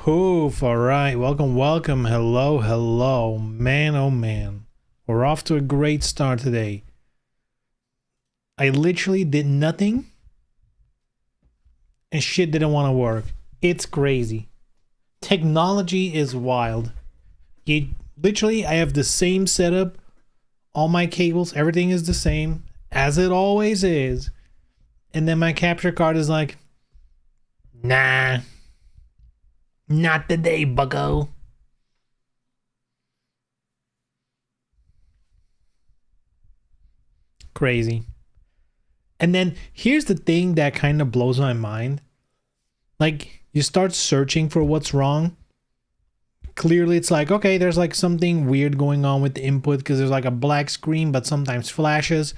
Poof, all right. Welcome. Hello. Man, oh man. We're off to a great start today. I literally did nothing and shit didn't want to work. It's crazy. Technology is wild. I have the same setup. All my cables, everything is the same, as it always is. And then my capture card is like, nah. Not today, bucko. Crazy. And then here's the thing that kind of blows my mind. Like, you start searching for what's wrong. Clearly, it's like, okay, there's like something weird going on with the input because there's like a black screen, but sometimes flashes.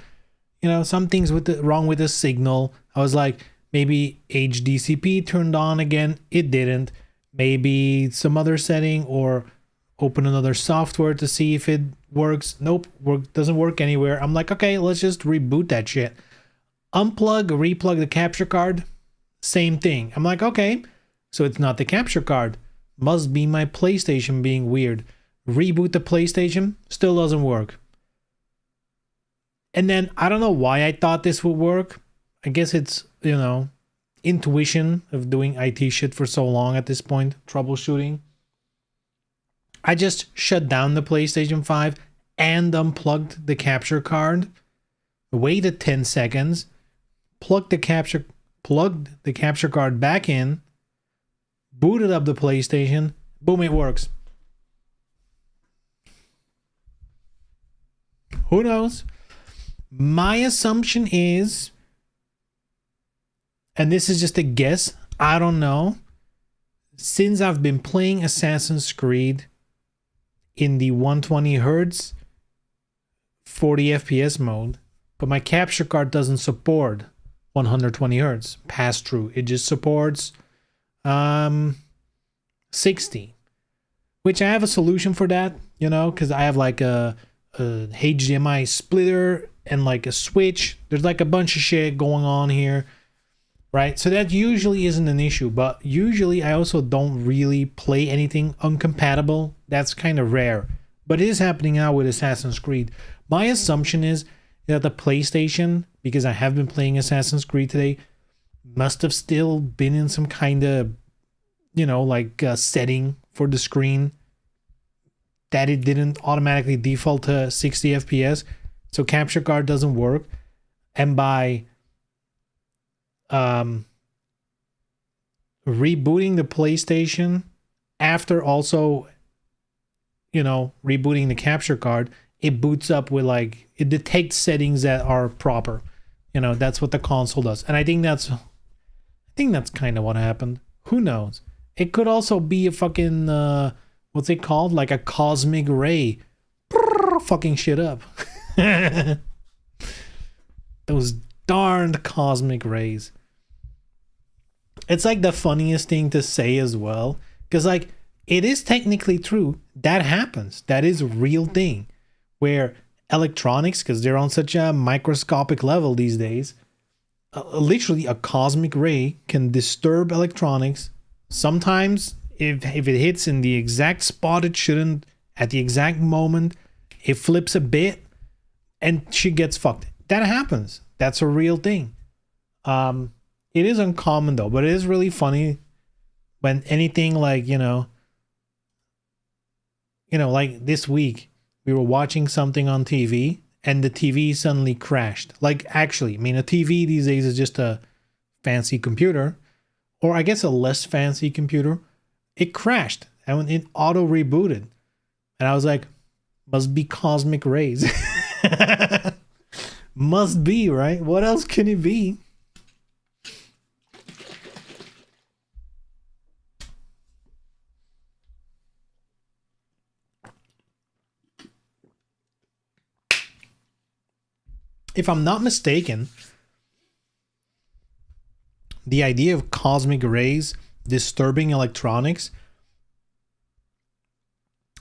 You know, something's wrong with the signal. I was like, maybe HDCP turned on again. It didn't. Maybe some other setting, or open another software to see if it works. Nope, doesn't work anywhere. I'm like, okay, let's just reboot that shit. Unplug, replug the capture card. Same thing. I'm like, okay, so it's not the capture card. Must be my PlayStation being weird. Reboot the PlayStation, still doesn't work. And then I don't know why I thought this would work. I guess it's, you know, intuition of doing IT shit for so long at this point, troubleshooting. I just shut down the PlayStation 5 and unplugged the capture card, waited 10 seconds, plugged the capture card back in, booted up the PlayStation, boom, it works. Who knows? My assumption is, and this is just a guess, I don't know, since I've been playing Assassin's Creed in the 120 Hz 40 FPS mode, but my capture card doesn't support 120 Hz pass-through. It just supports 60, which I have a solution for that, you know, because I have like a HDMI splitter and like a switch. There's like a bunch of shit going on here. Right, so that usually isn't an issue, but usually I also don't really play anything uncompatible. That's kind of rare, but it is happening now with Assassin's Creed. My assumption is that the PlayStation, because I have been playing Assassin's Creed today, must have still been in some kind of, you know, like setting for the screen that it didn't automatically default to 60 FPS, so capture card doesn't work, and by rebooting the PlayStation after also, you know, rebooting the capture card, it boots up with like, it detects settings that are proper. You know, that's what the console does. And I think that's kind of what happened. Who knows? It could also be a fucking what's it called? Like a cosmic ray. Fucking shit up. Those darned cosmic rays. It's like the funniest thing to say as well, because like it is technically true that happens. That is a real thing where electronics, because they're on such a microscopic level these days, literally a cosmic ray can disturb electronics. Sometimes if it hits in the exact spot it shouldn't at the exact moment, it flips a bit and shit gets fucked. That happens. That's a real thing. It is uncommon though, but it is really funny when anything like, you know, like this week we were watching something on TV and the TV suddenly crashed. Like, actually, I mean, a TV these days is just a fancy computer, or I guess a less fancy computer. It crashed and it auto rebooted. And I was like, must be cosmic rays. Must be, right? What else can it be? If I'm not mistaken, the idea of cosmic rays disturbing electronics,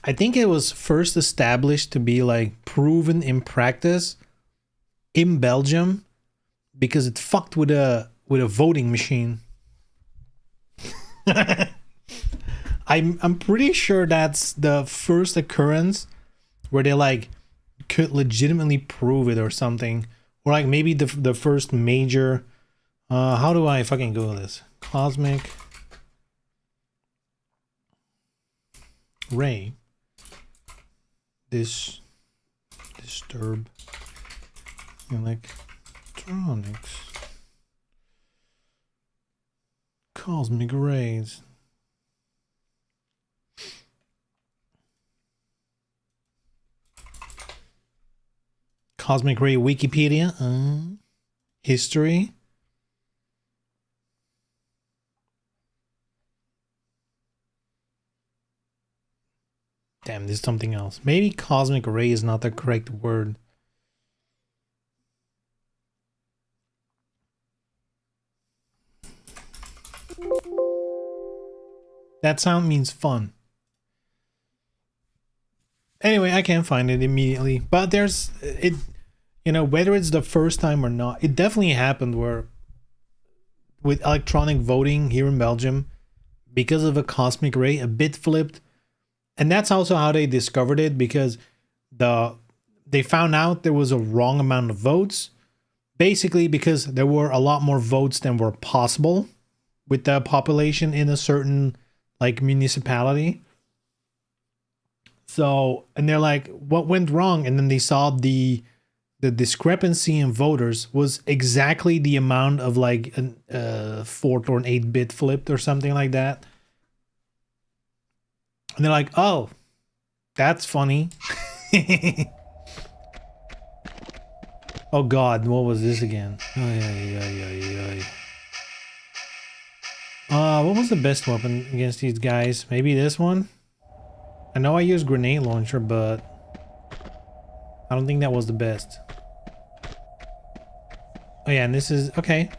I think it was first established to be like proven in practice in Belgium because it fucked with a voting machine. I'm pretty sure that's the first occurrence where they like could legitimately prove it or something, or like maybe the first major. How do I fucking Google this? Cosmic ray disturb electronics. Cosmic rays. Cosmic ray Wikipedia. History. Damn, this is something else. Maybe cosmic ray is not the correct word. That sound means fun. Anyway, I can't find it immediately, but there's it, you know, whether it's the first time or not, it definitely happened where with electronic voting here in Belgium, because of a cosmic ray, a bit flipped. And that's also how they discovered it, because they found out there was a wrong amount of votes, basically because there were a lot more votes than were possible with the population in a certain like municipality. So, and they're like, what went wrong? And then they saw the discrepancy in voters was exactly the amount of like a 4th or an 8-bit flipped or something like that. And they're like, oh, that's funny. Oh God, what was this again? What was the best weapon against these guys? Maybe this one? I know I used grenade launcher, but I don't think that was the best. Oh yeah, and this is okay.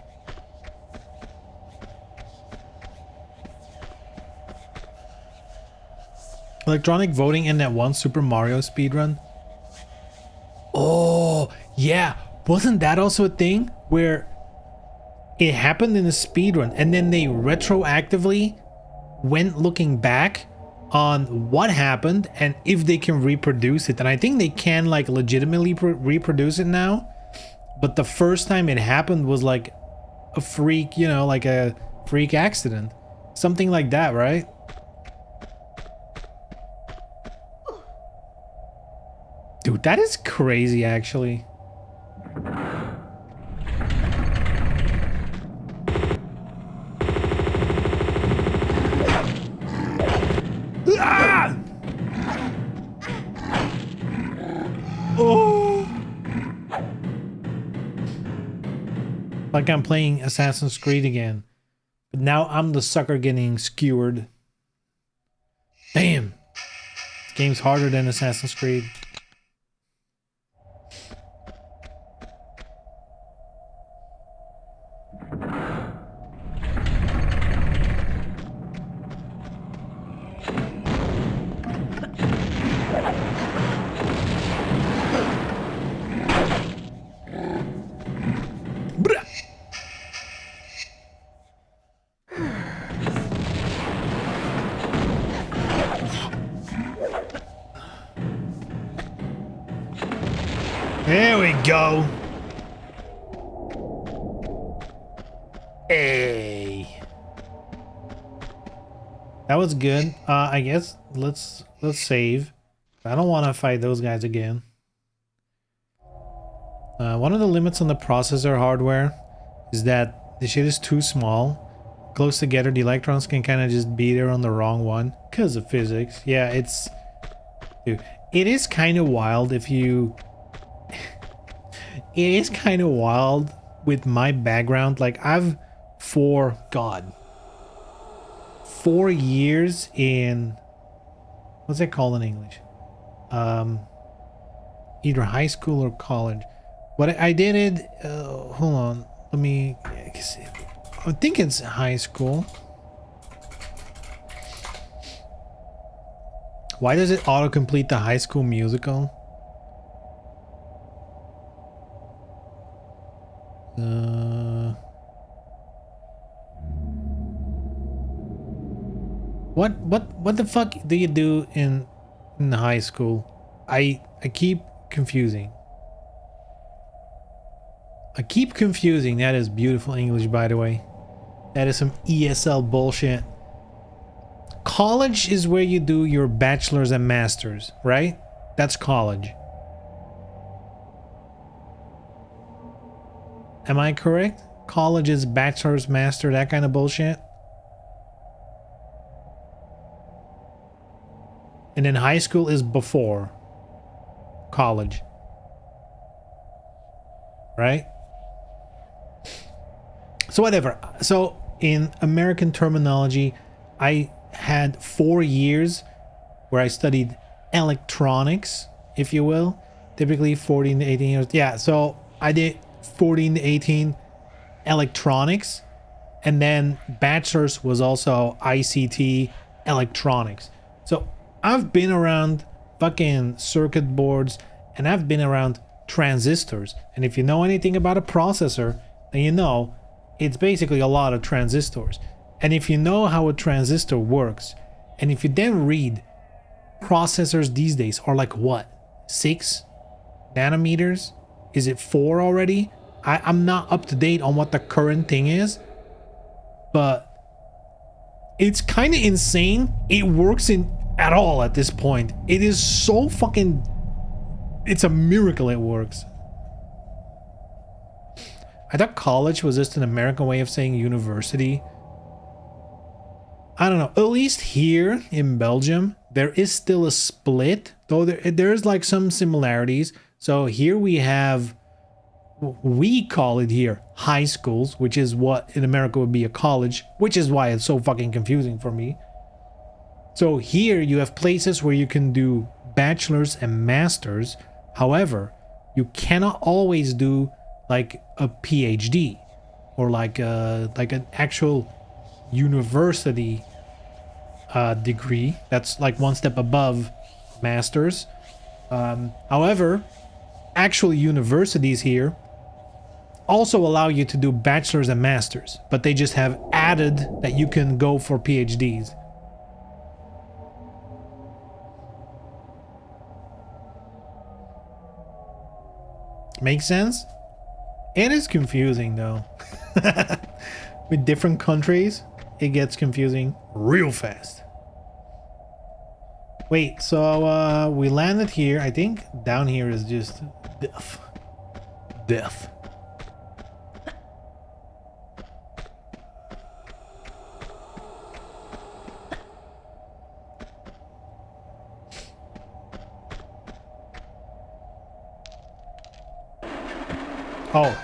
Electronic voting in that one Super Mario speedrun. Oh, yeah. Wasn't that also a thing where it happened in a speedrun and then they retroactively went looking back on what happened and if they can reproduce it? And I think they can like legitimately reproduce it now. But the first time it happened was like a freak, you know, like a freak accident. Something like that, right? Dude, that is crazy, actually. Ah! Oh! Like I'm playing Assassin's Creed again. But now I'm the sucker getting skewered. Damn. This game's harder than Assassin's Creed. There we go. Hey. That was good. I guess let's save. I don't want to fight those guys again. One of the limits on the processor hardware is that the shit is too small. Close together, the electrons can kind of just be there on the wrong one because of physics. Yeah, it's... Dude, it is kind of wild if you... It is kind of wild with my background. Like, I've... 4 years in... What's that called in English? Either high school or college. What I did it... hold on. Let me... I think it's high school. Why does it autocomplete the High School Musical? What the fuck do you do in high school? I keep confusing. I keep confusing. That is beautiful English, by the way. That is some ESL bullshit. College is where you do your bachelor's and master's, right? That's college. Am I correct? College is bachelor's, master, that kind of bullshit. And then high school is before college. Right? So whatever. So in American terminology, I had 4 years where I studied electronics, if you will. Typically 14 to 18 years. Yeah, so I did 14 to 18 electronics. And then bachelor's was also ICT electronics. So I've been around fucking circuit boards and I've been around transistors. And if you know anything about a processor, then you know it's basically a lot of transistors. And if you know how a transistor works, and if you then read processors these days are like what? 6 nanometers? Is it 4 already? I'm not up to date on what the current thing is, but it's kind of insane. It works in at all at this point. It is so fucking... It's a miracle it works. I thought college was just an American way of saying university. I don't know. At least here in Belgium, there is still a split, though there's like some similarities. So here we call it here high schools, which is what in America would be a college, which is why it's so fucking confusing for me. So here you have places where you can do bachelor's and master's. However, you cannot always do like a PhD or like an actual university degree. That's like one step above master's. However, actual universities here also allow you to do bachelor's and master's, but they just have added that you can go for PhDs. Makes sense? It is confusing though. With different countries, it gets confusing real fast. Wait, so we landed here. I think down here is just death. Death. Oh.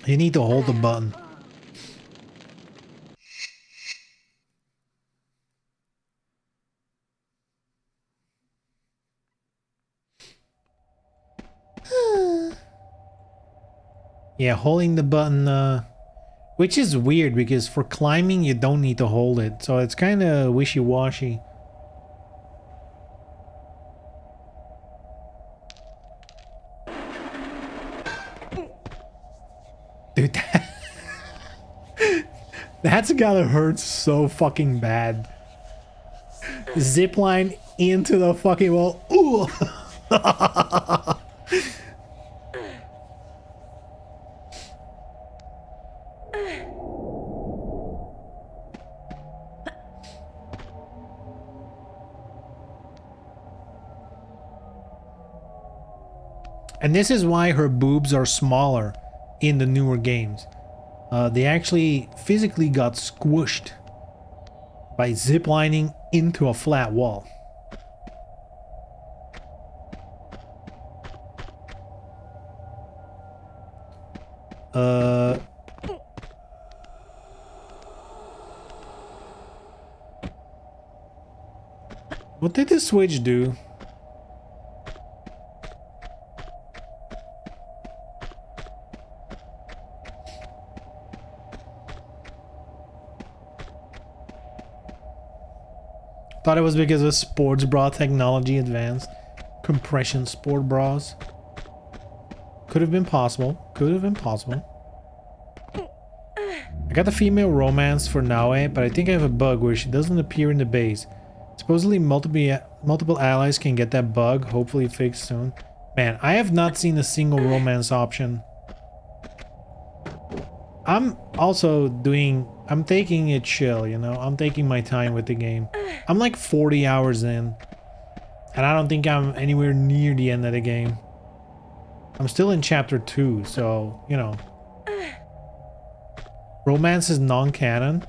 You need to hold the button. Yeah, holding the button, which is weird because for climbing you don't need to hold it, so it's kind of wishy-washy. Dude, that's gotta hurt so fucking bad. Zipline into the fucking wall. Ooh. And this is why her boobs are smaller in the newer games. They actually physically got squished by ziplining into a flat wall. What did the switch do? Thought it was because of sports bra technology advanced. Compression sport bras. Could have been possible. Could have been possible. I got the female romance for Naoe, but I think I have a bug where she doesn't appear in the base. Supposedly multiple allies can get that bug, hopefully fixed soon. Man, I have not seen a single romance option. I'm taking it chill, you know? I'm taking my time with the game. I'm like 40 hours in. And I don't think I'm anywhere near the end of the game. I'm still in chapter 2, so, you know. Romance is non-canon.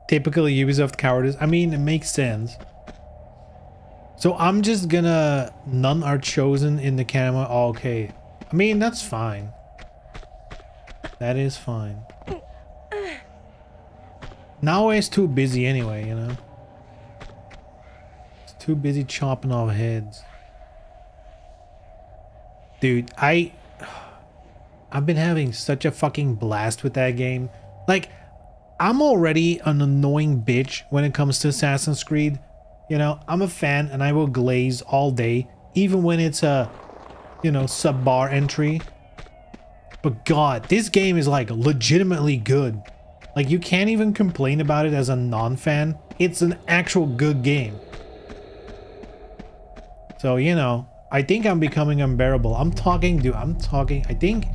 Typical Ubisoft cowardice. I mean, it makes sense. So I'm just gonna... None are chosen in the canon. Oh, okay. I mean, that's fine. That is fine. Now it's too busy anyway, you know? It's too busy chopping off heads. Dude, I've been having such a fucking blast with that game. Like, I'm already an annoying bitch when it comes to Assassin's Creed. You know, I'm a fan and I will glaze all day, even when it's a, you know, sub-bar entry. But God, this game is like legitimately good. Like, you can't even complain about it as a non-fan. It's an actual good game. So, you know, I think I'm becoming unbearable. I'm talking, dude, I think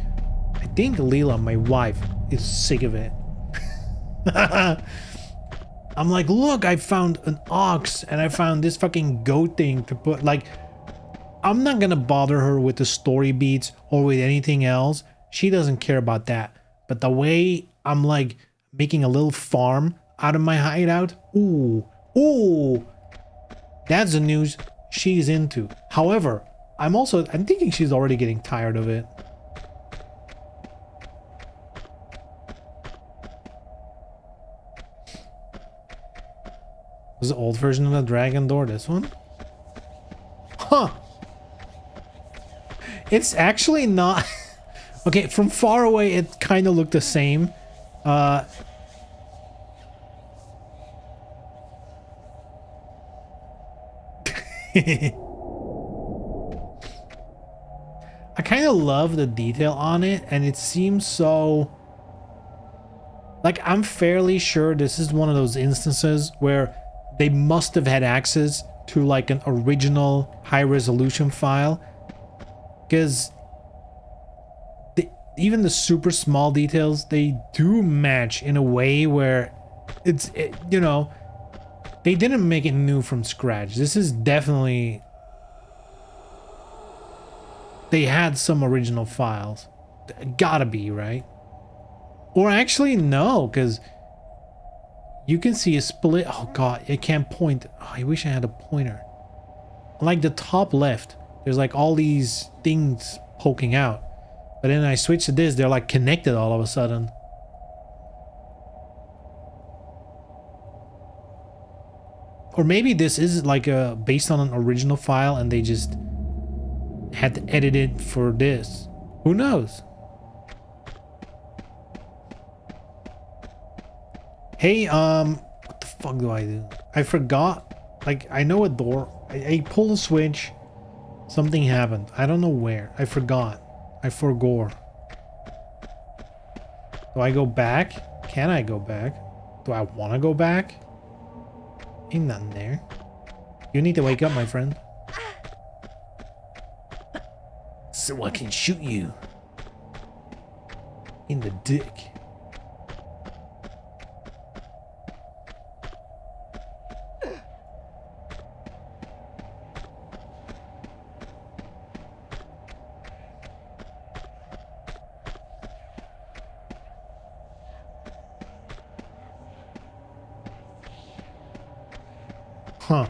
Leela, my wife, is sick of it. I'm like, look, I found an ox and I found this fucking goat thing to put, like, I'm not gonna bother her with the story beats or with anything else. She doesn't care about that. But the way I'm like making a little farm out of my hideout, ooh, that's the news she's into. However, I'm thinking she's already getting tired of it. Was the old version of the dragon door this one? Huh. It's actually not... Okay, from far away it kind of looked the same. I kind of love the detail on it, and it seems so... Like, I'm fairly sure this is one of those instances where they must have had access to like an original high-resolution file, because even the super small details, they do match in a way where you know, they didn't make it new from scratch. This is definitely... They had some original files. Gotta be, right? Or actually, no, because you can see a split. Oh God, I can't point. Oh, I wish I had a pointer. Like the top left, there's like all these things poking out. But then I switch to this, they're like connected all of a sudden. Or maybe this is like based on an original file and they just had to edit it for this. Who knows? Hey, what the fuck do I do? I forgot. Like, I know a door. I pulled a switch. Something happened. I don't know where. I forgot. I forgot. Do I go back? Can I go back? Do I want to go back? Ain't nothing there. You need to wake up, my friend. So I can shoot you. In the dick. Huh.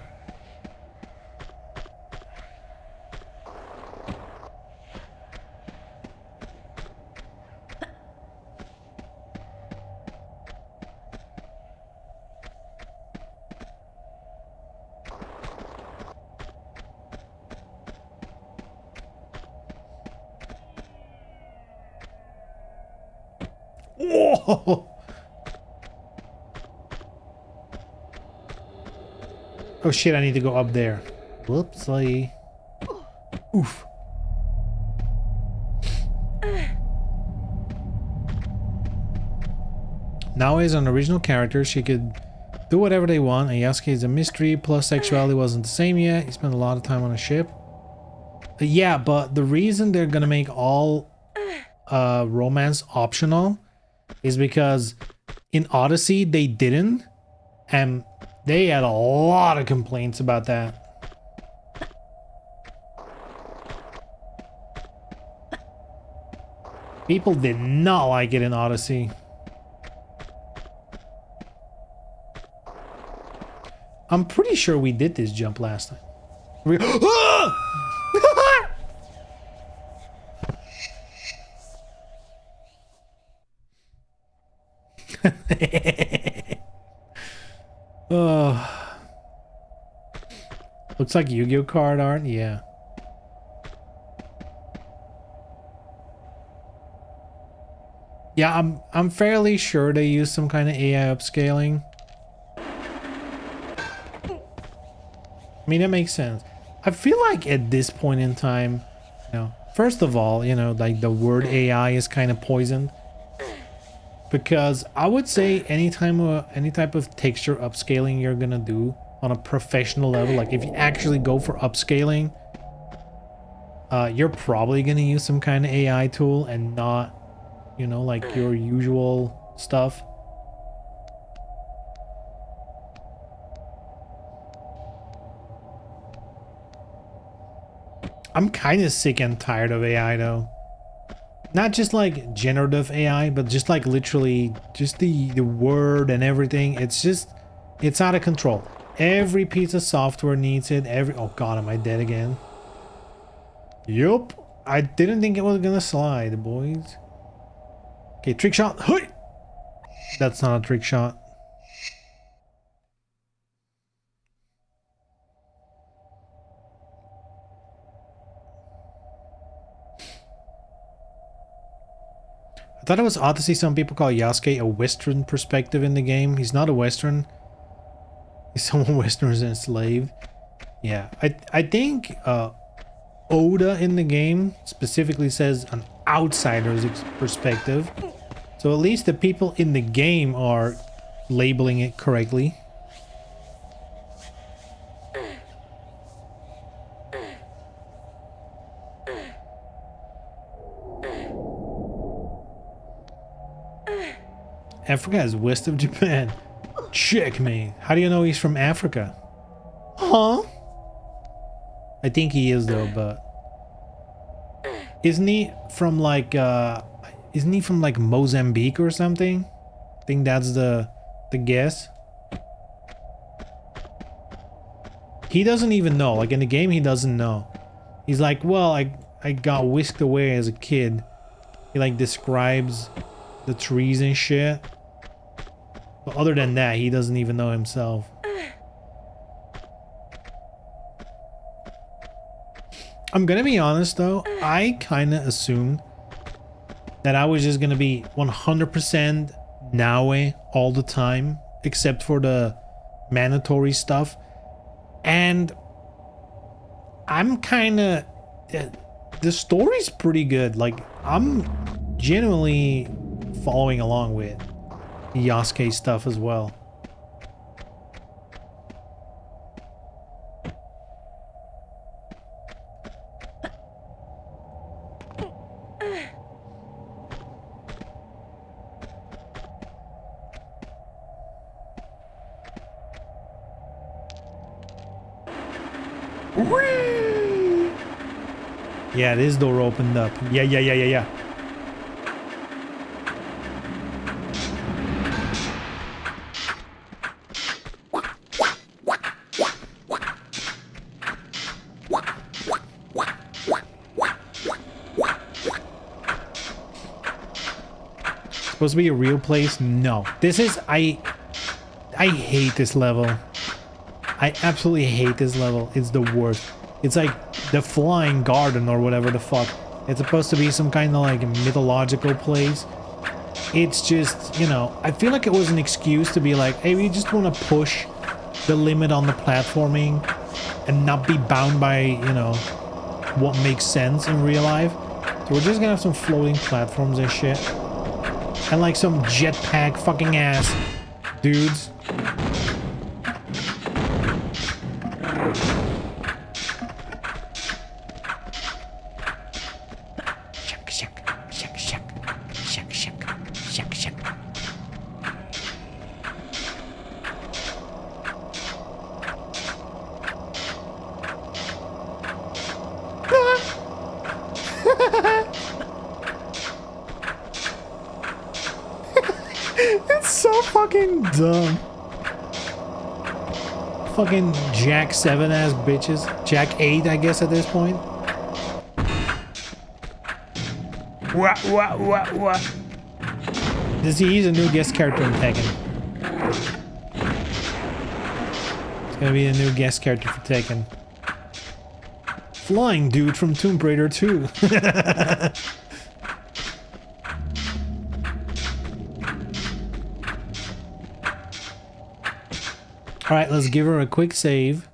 Whoa! Oh shit, I need to go up there. Whoopsie. Oof. Now as an original character, she could do whatever they want. And Yasuke is a mystery, plus sexuality wasn't the same yet. He spent a lot of time on a ship. Yeah, but the reason they're gonna make all romance optional is because in Odyssey they didn't, and they had a lot of complaints about that. People did not like it in Odyssey. I'm pretty sure we did this jump last time. Oh. Looks like Yu-Gi-Oh card art, yeah. Yeah, I'm fairly sure they use some kind of AI upscaling. I mean, that makes sense. I feel like at this point in time, you know, first of all, you know, like the word AI is kind of poisoned. Because I would say any type of texture upscaling you're gonna do on a professional level, like if you actually go for upscaling, you're probably gonna use some kind of AI tool and not, you know, like your usual stuff. I'm kind of sick and tired of AI though. Not just like generative AI, but just like literally just the word and everything. It's out of control. Every piece of software needs it. Oh god, am I dead again? Yup. I didn't think it was gonna slide, boys. Okay, trick shot. Hey! That's not a trick shot. I thought it was odd to see some people call Yasuke a Western perspective in the game. He's not a Western. He's someone Westerners enslaved. Yeah, I think Oda in the game specifically says an outsider's perspective. So at least the people in the game are labeling it correctly. Africa is west of Japan. Checkmate. How do you know he's from Africa? Huh? I think he is though, but isn't he from like Mozambique or something? I think that's the guess. He doesn't even know. Like in the game, he doesn't know. He's like, well, I got whisked away as a kid. He like describes the trees and shit. But other than that, he doesn't even know himself. I'm gonna be honest though, I kinda assumed that I was just gonna be 100% Naue all the time, except for the mandatory stuff. And I'm kinda... the story's pretty good. Like, I'm genuinely following along with Yasuke stuff as well. Yeah, this door opened up. Yeah. Supposed to be a real place? No. This is... I hate this level. I absolutely hate this level. It's the worst. It's like the Flying Garden or whatever the fuck. It's supposed to be some kind of like mythological place. It's just, you know, I feel like it was an excuse to be like, hey, we just want to push the limit on the platforming and not be bound by, you know, what makes sense in real life. So we're just gonna have some floating platforms and shit. And like some jetpack fucking ass dudes. It's so fucking dumb. Fucking Jack 7 ass bitches. Jack 8, I guess, at this point. What? He's a new guest character in Tekken. It's gonna be a new guest character for Tekken. Flying dude from Tomb Raider 2. Alright, let's give her a quick save.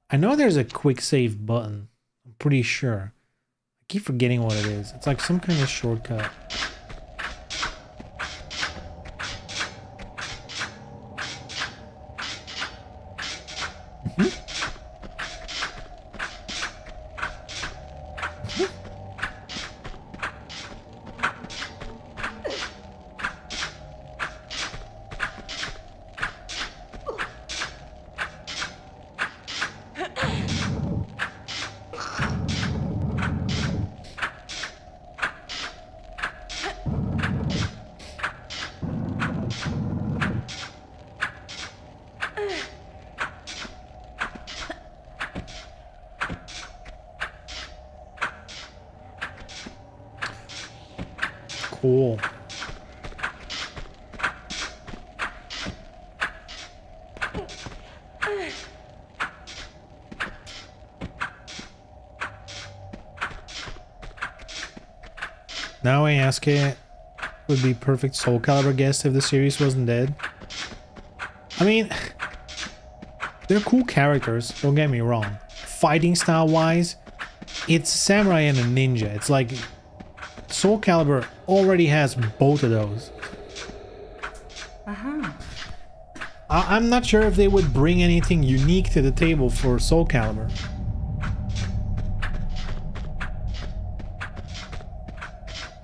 I know there's a quick save button. I'm pretty sure. I keep forgetting what it is. It's like some kind of shortcut. Cool. Now Asuka would be perfect Soul Calibur guest if the series wasn't dead. I mean, they're cool characters, don't get me wrong. Fighting style wise, it's samurai and a ninja. It's like Soul Calibur already has both of those. I'm not sure if they would bring anything unique to the table for Soul Calibur.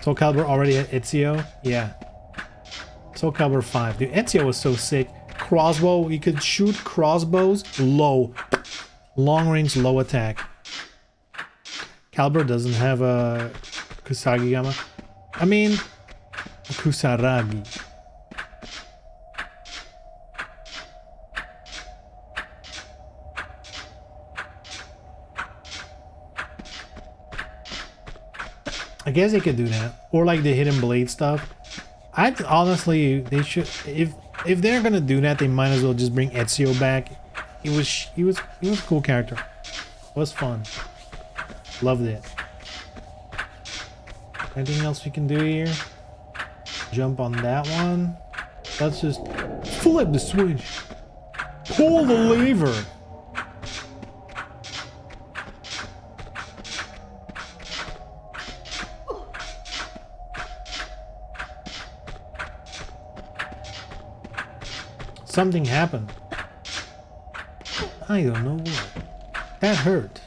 Soul Calibur already at Ezio? Yeah. Soul Calibur 5. Dude, Ezio was so sick. Crossbow, you could shoot crossbows low. Long range, low attack. Calibur doesn't have a Kusarigama. I mean, Kusaragi. I guess they could do that, or like the hidden blade stuff. I honestly, they should. If they're gonna do that, they might as well just bring Ezio back. He was a cool character. It was fun. Loved it. Anything else we can do here? Jump on that one. Let's just flip the switch. Pull the lever. Something happened. I don't know what. That hurt.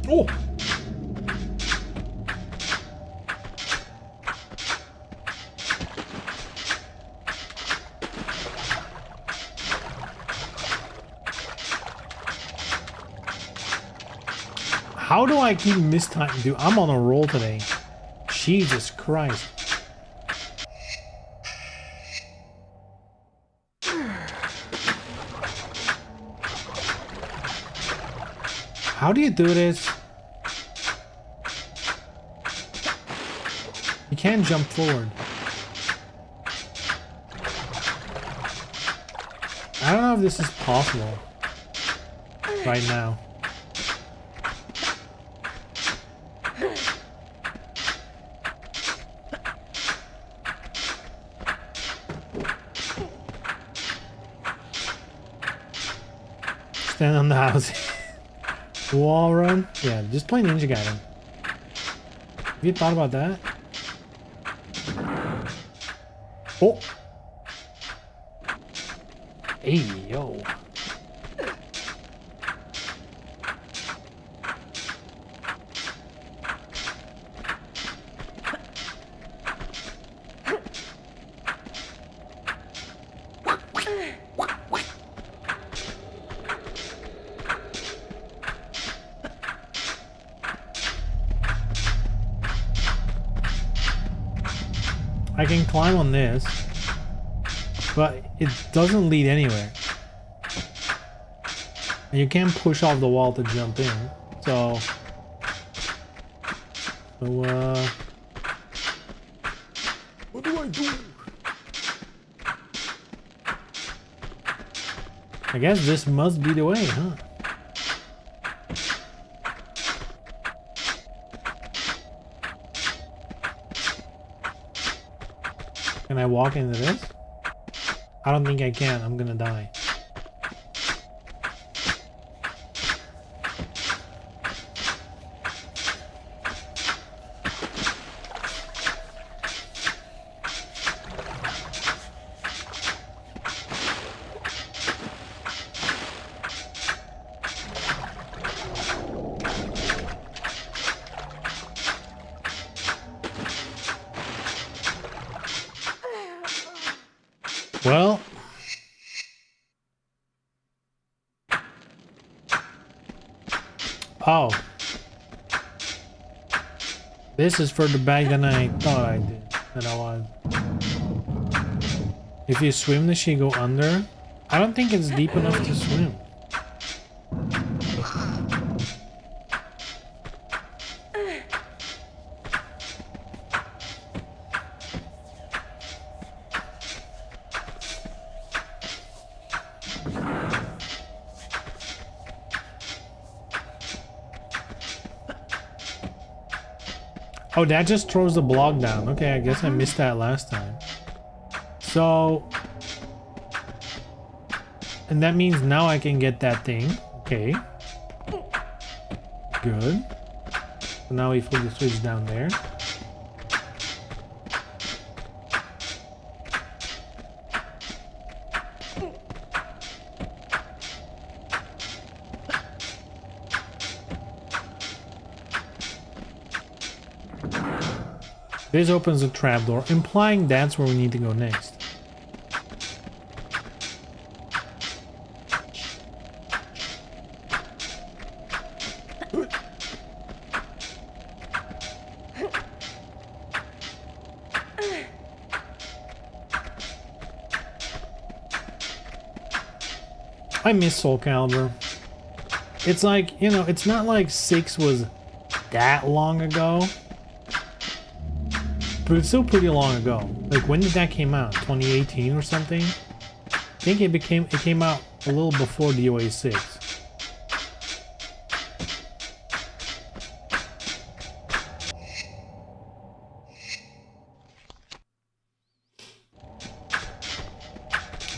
Oh! How do I keep mistiming? Dude, I'm on a roll today. Jesus Christ. How do you do this? You can't jump forward. I don't know if this is possible right now. Stand on the house. Wall run? Yeah, just play Ninja Gaiden. Have you thought about that? Oh! Hey, yo. I can climb on this, but it doesn't lead anywhere. And you can't push off the wall to jump in. So what do I do? I guess this must be the way, huh? Can I walk into this? I don't think I can. I'm gonna die. Well, oh, this is further back than I thought I did. That I was. If you swim, does she go under? I don't think it's deep enough to swim. Oh, that just throws the block down. Okay, I guess I missed that last time. So... and that means now I can get that thing. Okay. Good. So now we flip the switch down there. This opens a trapdoor, implying that's where we need to go next. I miss Soul Calibur. It's like, you know, it's not like 6 was that long ago. But it's still pretty long ago. Like, when did that came out? 2018 or something? I think it came out a little before DOA 6.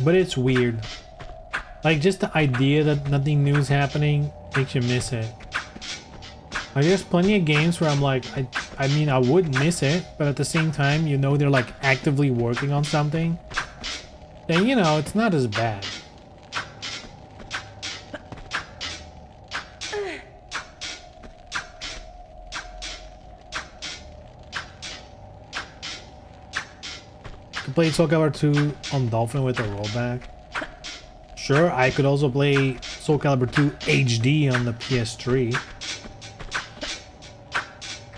But it's weird. Like, just the idea that nothing new is happening makes you miss it. Like, there's plenty of games where I'm like, I mean, I would miss it, but at the same time, you know they're like actively working on something. Then, you know, it's not as bad. To play Soul Calibur 2 on Dolphin with a rollback. Sure, I could also play Soul Calibur 2 HD on the PS3.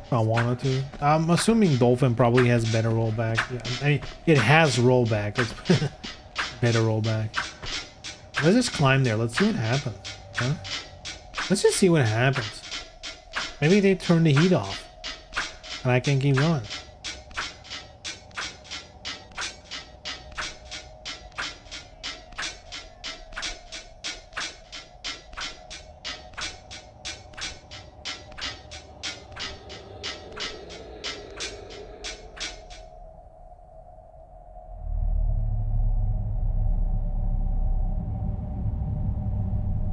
If I wanted to. I'm assuming Dolphin probably has better rollback. Yeah, I mean, it has rollback. It's better rollback. Let's just climb there. Let's see what happens. Huh? Let's just see what happens. Maybe they turn the heat off and I can keep going.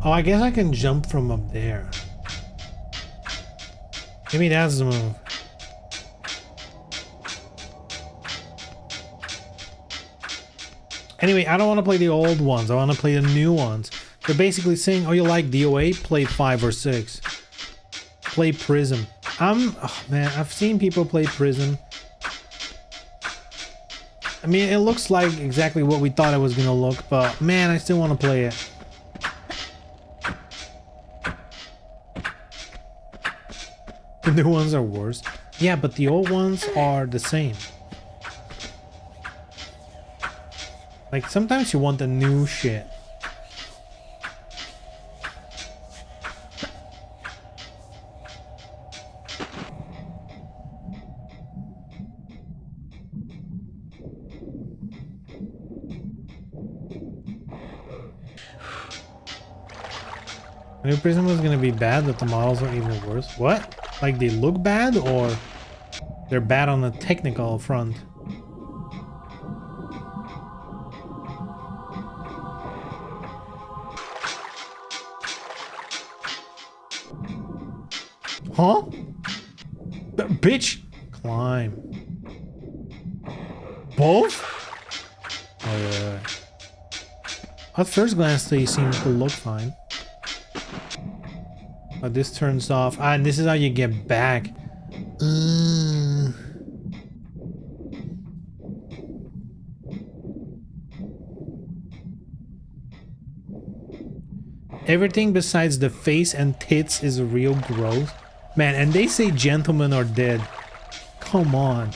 Oh, I guess I can jump from up there. Maybe that's the move. Anyway, I don't want to play the old ones. I want to play the new ones. They're basically saying, oh, you like DOA? Play 5 or 6. Play Prism. Oh man, I've seen people play Prism. I mean, it looks like exactly what we thought it was gonna look, but man, I still want to play it. The new ones are worse. Yeah, but the old ones are the same. Like, sometimes you want the new shit. The new Prism was gonna be bad, but the models are even worse. What? Like, they look bad, or they're bad on the technical front? Huh? Bitch! Climb. Both? Oh, yeah. At first glance, they seem to look fine. But this turns off. Ah, and this is how you get back. Everything besides the face and tits is real gross. Man, and they say gentlemen are dead. Come on.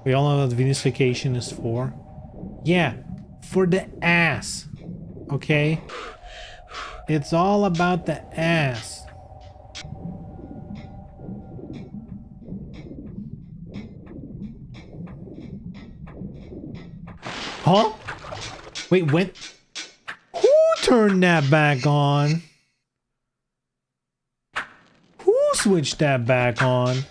We all know that vinification is for. Yeah, for the ass. Okay? It's all about the ass. Huh? Wait, when? Who turned that back on? Who switched that back on?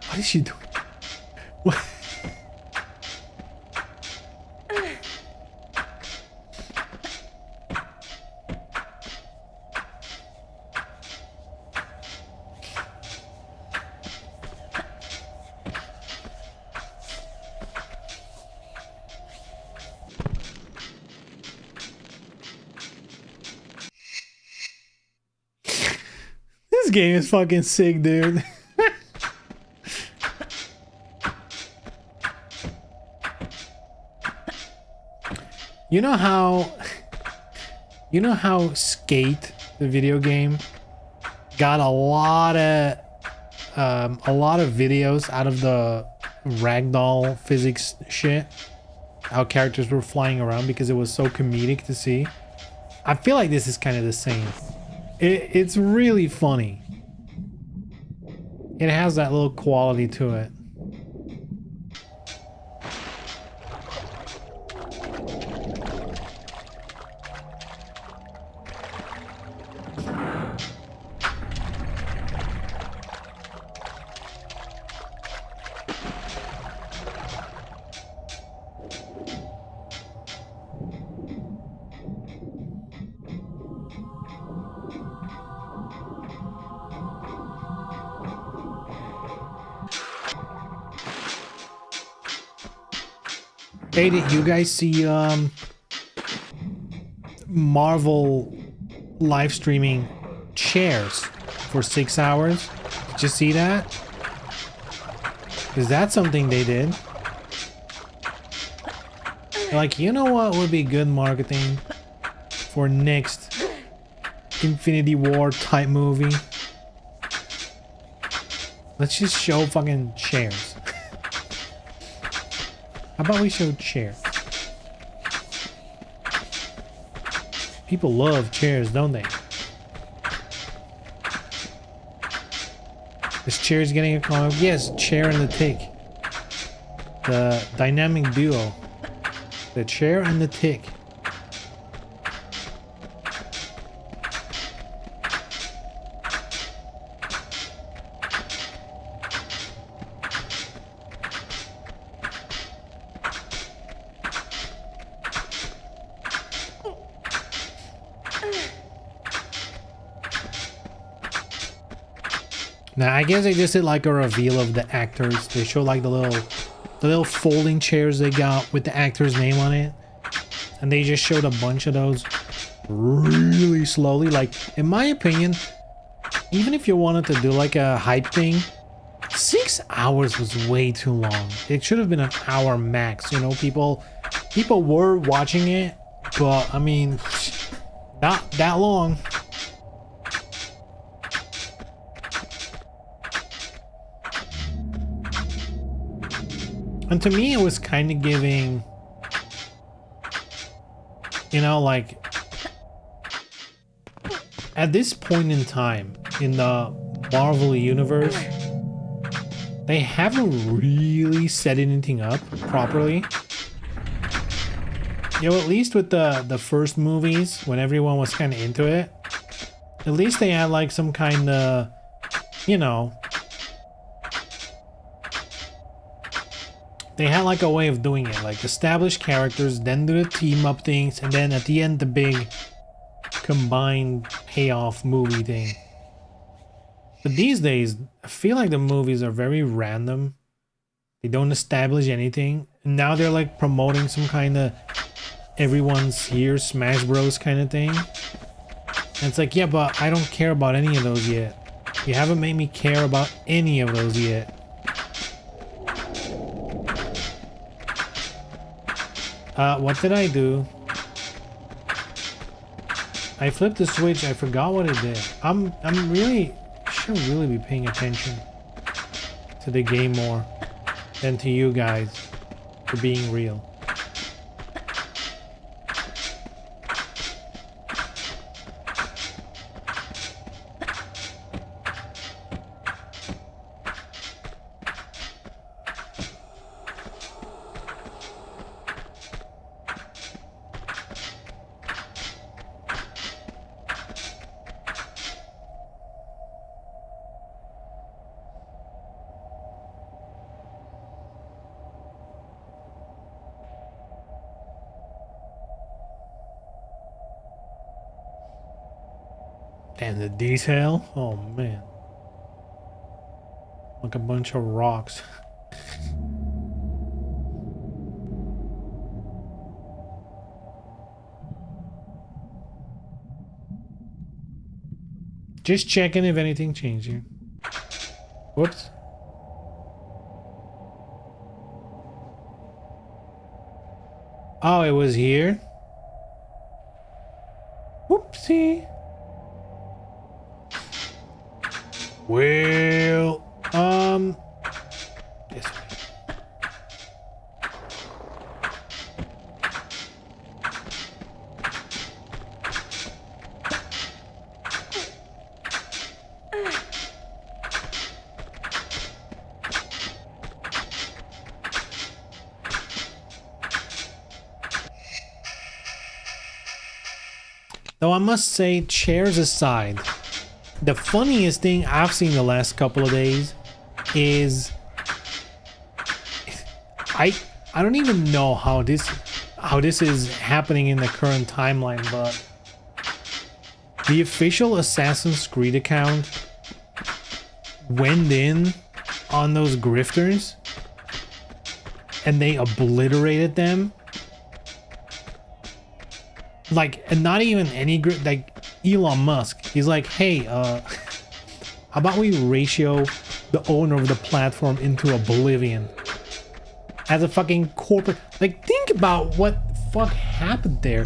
What is she doing? What? This game is fucking sick, dude. You know how Skate, the video game, got a lot of videos out of the ragdoll physics shit, how characters were flying around because it was so comedic to see. I feel like this is kind of the same. It's really funny. It has that little quality to it. Hey, did you guys see Marvel live streaming chairs for 6 hours? Did you see that? Is that something they did? Like, you know what would be good marketing for next Infinity War type movie? Let's just show fucking chairs. How about we show chairs? People love chairs, don't they? This chair is getting a comment. Yes, Chair and the Tick. The dynamic duo. The Chair and the Tick. Now, I guess they just did like a reveal of the actors. They show like the little folding chairs they got with the actor's name on it. And they just showed a bunch of those really slowly. Like, in my opinion, even if you wanted to do like a hype thing, 6 hours was way too long. It should have been an hour max. You know, people were watching it, but I mean, not that long. And to me, it was kind of giving, you know, like, at this point in time in the Marvel universe, they haven't really set anything up properly. You know, at least with the first movies, when everyone was kind of into it, at least they had like some kind of, you know, they had like a way of doing it, like establish characters, then do the team up things, and then at the end the big combined payoff movie thing. But these days, I feel like the movies are very random. They don't establish anything. And now they're like promoting some kind of everyone's here, Smash Bros kind of thing. And it's like, yeah, but I don't care about any of those yet. You haven't made me care about any of those yet. What did I do? I flipped the switch. I forgot what it did. I'm really should really be paying attention to the game more than to you guys for being real. And the detail, oh man, like a bunch of rocks. Just checking if anything changed here. Whoops. Oh, it was here. Whoopsie. Well, this way. Though I must say, chairs aside, the funniest thing I've seen the last couple of days is I don't even know how this is happening in the current timeline, but the official Assassin's Creed account went in on those grifters and they obliterated them. Like, and not even any like Elon Musk. He's like, hey, How about we ratio the owner of the platform into oblivion? As a fucking corporate... Like, think about what the fuck happened there.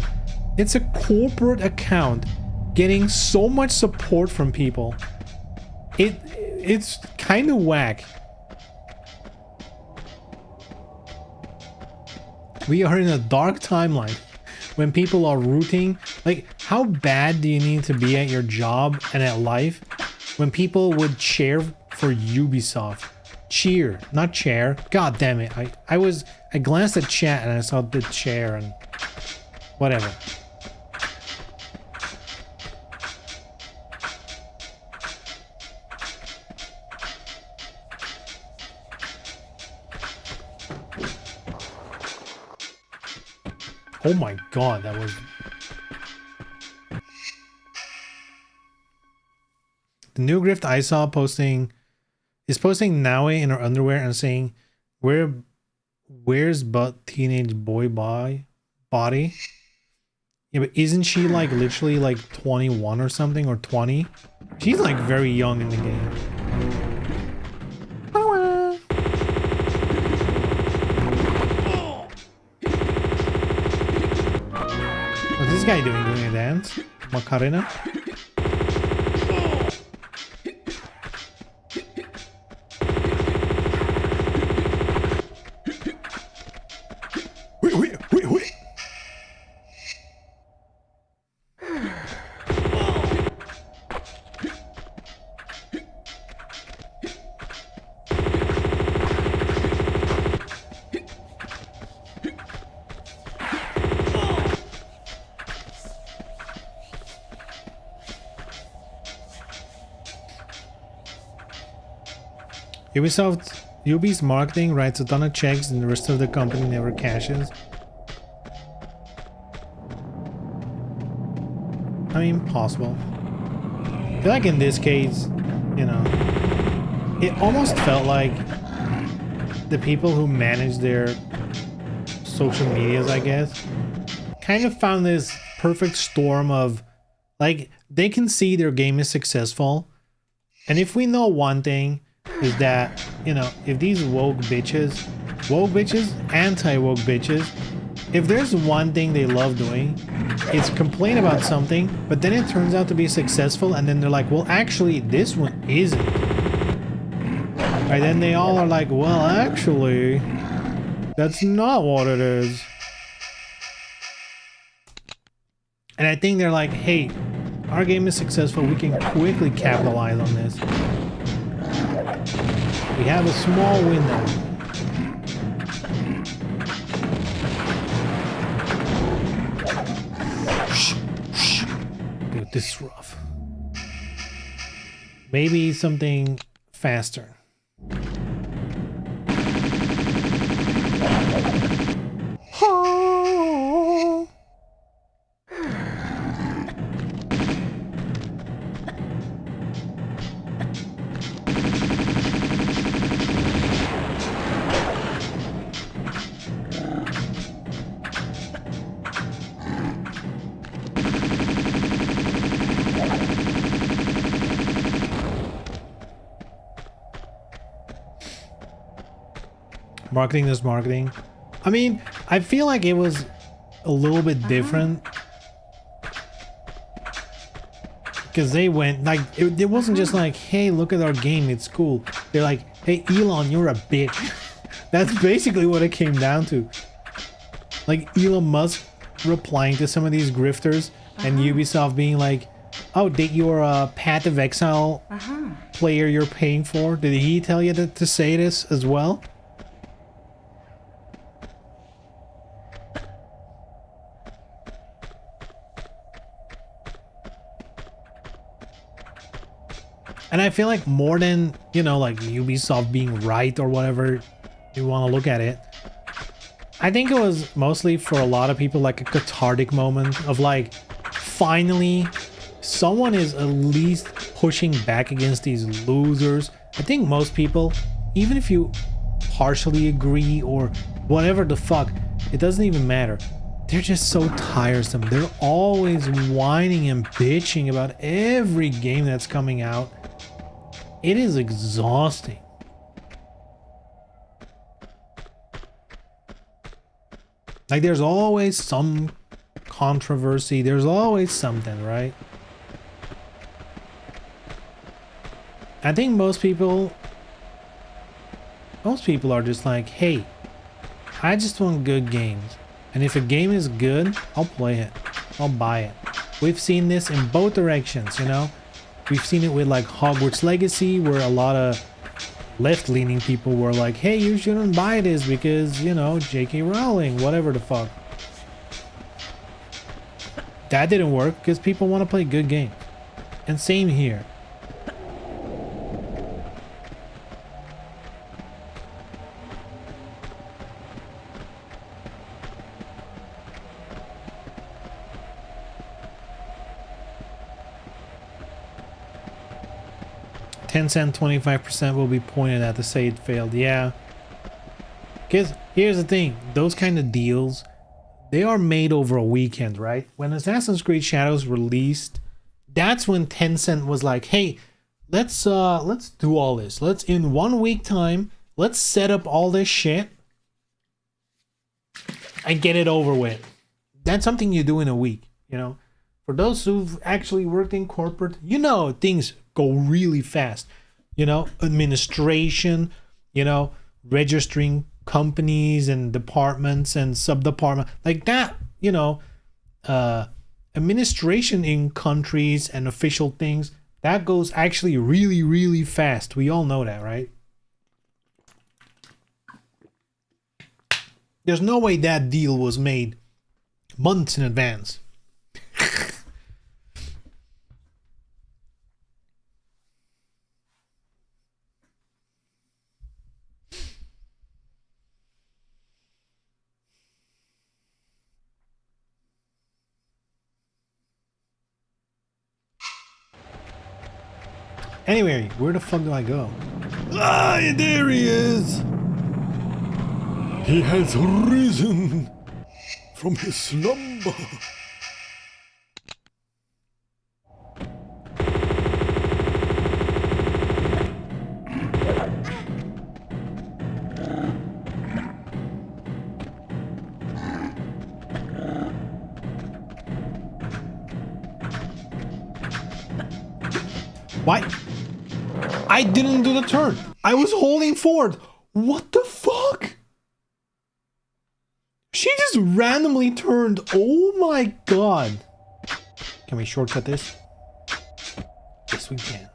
It's a corporate account getting so much support from people. It's kind of whack. We are in a dark timeline when people are rooting. Like, how bad do you need to be at your job and at life when people would cheer for Ubisoft? Cheer, not chair. God damn it. I glanced at chat and I saw the chair and whatever. Oh my god, that was... The new grift I saw is posting Naue in her underwear and saying, where's but teenage boy body? Yeah, but isn't she like literally like 21 or something, or 20? She's like very young in the game. What's this guy doing? Doing a dance? Macarena? Wait. Ubi's marketing writes a ton of checks and the rest of the company never cashes. I mean, possible. I feel like in this case, you know, it almost felt like the people who manage their social medias, I guess, kind of found this perfect storm of, like, they can see their game is successful. And if we know one thing, is that, you know, if these woke bitches, anti-woke bitches, if there's one thing they love doing, it's complain about something, but then it turns out to be successful, and then they're like, well, actually, this one isn't. Right, then they all are like, well, actually, that's not what it is. And I think they're like, hey, our game is successful, we can quickly capitalize on this. We have a small window. Shh. Dude, this is rough. Maybe something faster. Marketing is marketing. I mean, I feel like it was a little bit different. Because they went, like, it wasn't just like, hey, look at our game, it's cool. They're like, hey, Elon, you're a bitch. That's basically what it came down to. Like, Elon Musk replying to some of these grifters and Ubisoft being like, oh, did your Path of Exile player you're paying for, did he tell you to say this as well? And I feel like more than, you know, like Ubisoft being right or whatever you want to look at it, I think it was mostly for a lot of people like a cathartic moment of like, finally, someone is at least pushing back against these losers. I think most people, even if you partially agree or whatever the fuck, it doesn't even matter. They're just so tiresome. They're always whining and bitching about every game that's coming out. It is exhausting. Like, there's always some controversy. There's always something, right? I think most people are just like, hey, I just want good games. And if a game is good, I'll play it. I'll buy it. We've seen this in both directions, you know? We've seen it with like Hogwarts Legacy, where a lot of left-leaning people were like, hey, you shouldn't buy this because, you know, J.K. Rowling, whatever the fuck. That didn't work because people want to play good games. And same here. Tencent 25% will be pointed at to say it failed. Yeah. Because here's the thing. Those kind of deals, they are made over a weekend, right? When Assassin's Creed Shadows released, that's when Tencent was like, hey, let's do all this. Let's, in 1 week time, let's set up all this shit and get it over with. That's something you do in a week, you know? For those who've actually worked in corporate, you know, things go really fast. You know, administration, you know, registering companies and departments and sub-department like that, you know, administration in countries and official things, that goes actually really, really fast. We all know that, right? There's no way that deal was made months in advance. Anyway, where the fuck do I go? Ah, there he is! He has risen from his slumber. Why? I didn't do the turn. I was holding forward. What the fuck? She just randomly turned. Oh my god. Can we shortcut this? Yes, we can.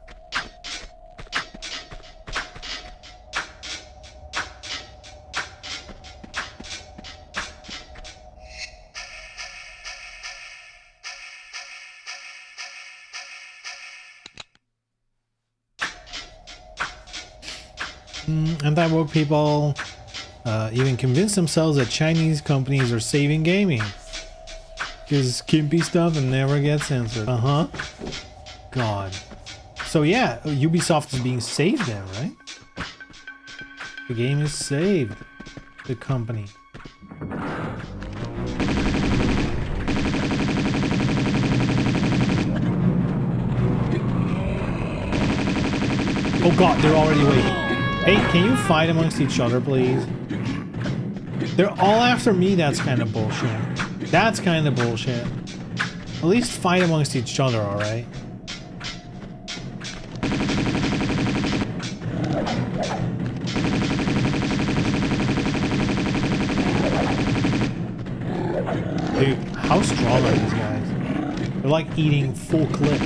Anti-woke people even convince themselves that Chinese companies are saving gaming because skimpy stuff and never gets censored. God. So yeah, Ubisoft is being saved then, right? The game is saved. The company. Oh god, they're already waiting. Hey, can you fight amongst each other, please? They're all after me, that's kind of bullshit. That's kind of bullshit. At least fight amongst each other, alright? Dude, how strong are these guys? They're like eating full clips.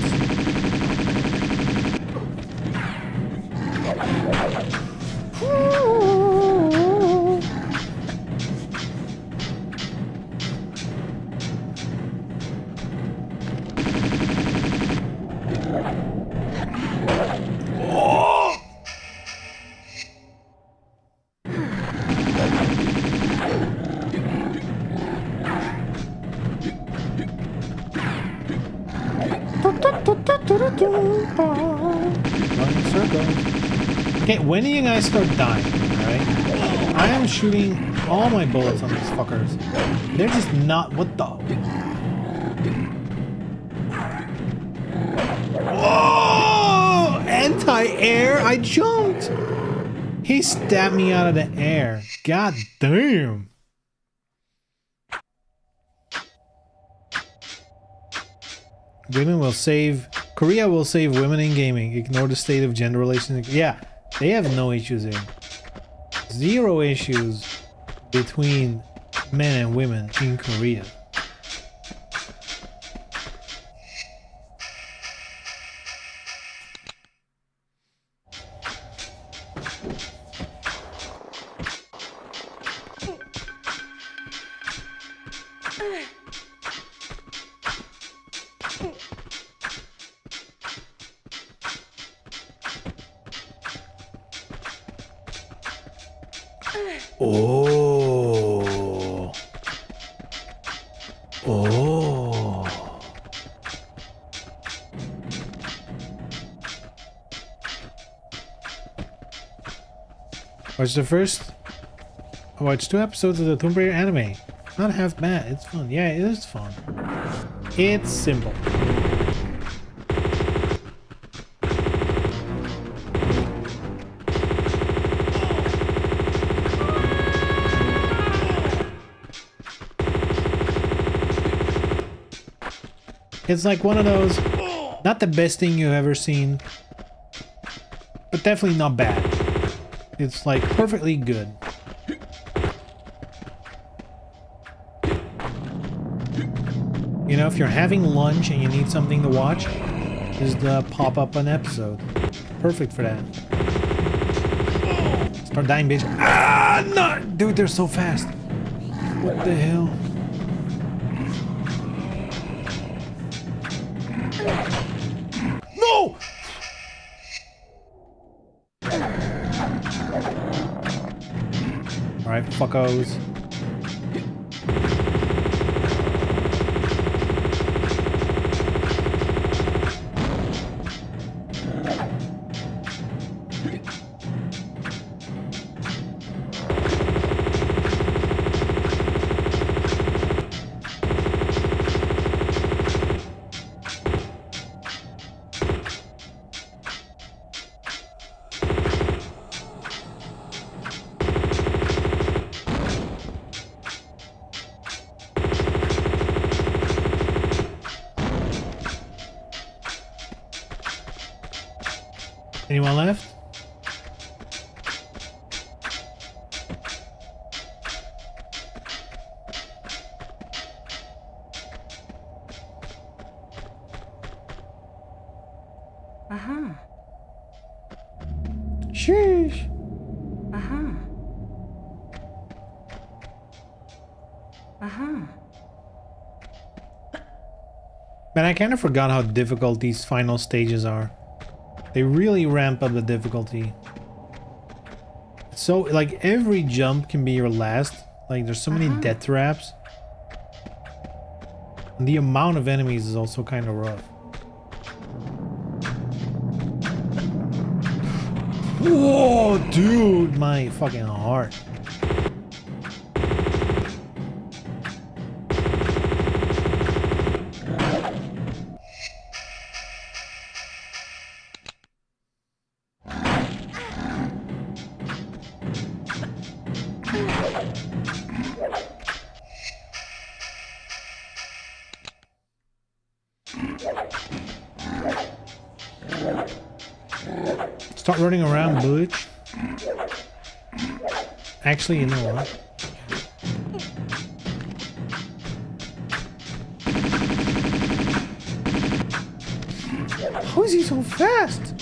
Okay, when do you guys start dying, alright? I am shooting all my bullets on these fuckers. They're just not... What the... Whoa! my air? I jumped. He stabbed me out of the air. God damn. Korea will save women in gaming. Ignore the state of gender relations. Yeah, they have no issues here. Zero issues between men and women in Korea. Oh. Oh. Watch 2 episodes of the Tomb Raider anime. Not half bad. It's fun. Yeah, it is fun. It's simple. It's like one of those, not the best thing you've ever seen, but definitely not bad. It's like perfectly good. You know, if you're having lunch and you need something to watch, just pop up an episode. Perfect for that. Start dying, bitch. Ah, no! Dude, they're so fast. What the hell? No! Alright, fuckos. Anyone left? Uh-huh. Sheesh. Uh-huh. Uh-huh. Man, I kind of forgot how difficult these final stages are. They really ramp up the difficulty. So, like, every jump can be your last. Like, there's so many death traps. And the amount of enemies is also kind of rough. Whoa, dude, my fucking heart. Stop running around, bitch. Actually, you know what? How is he so fast?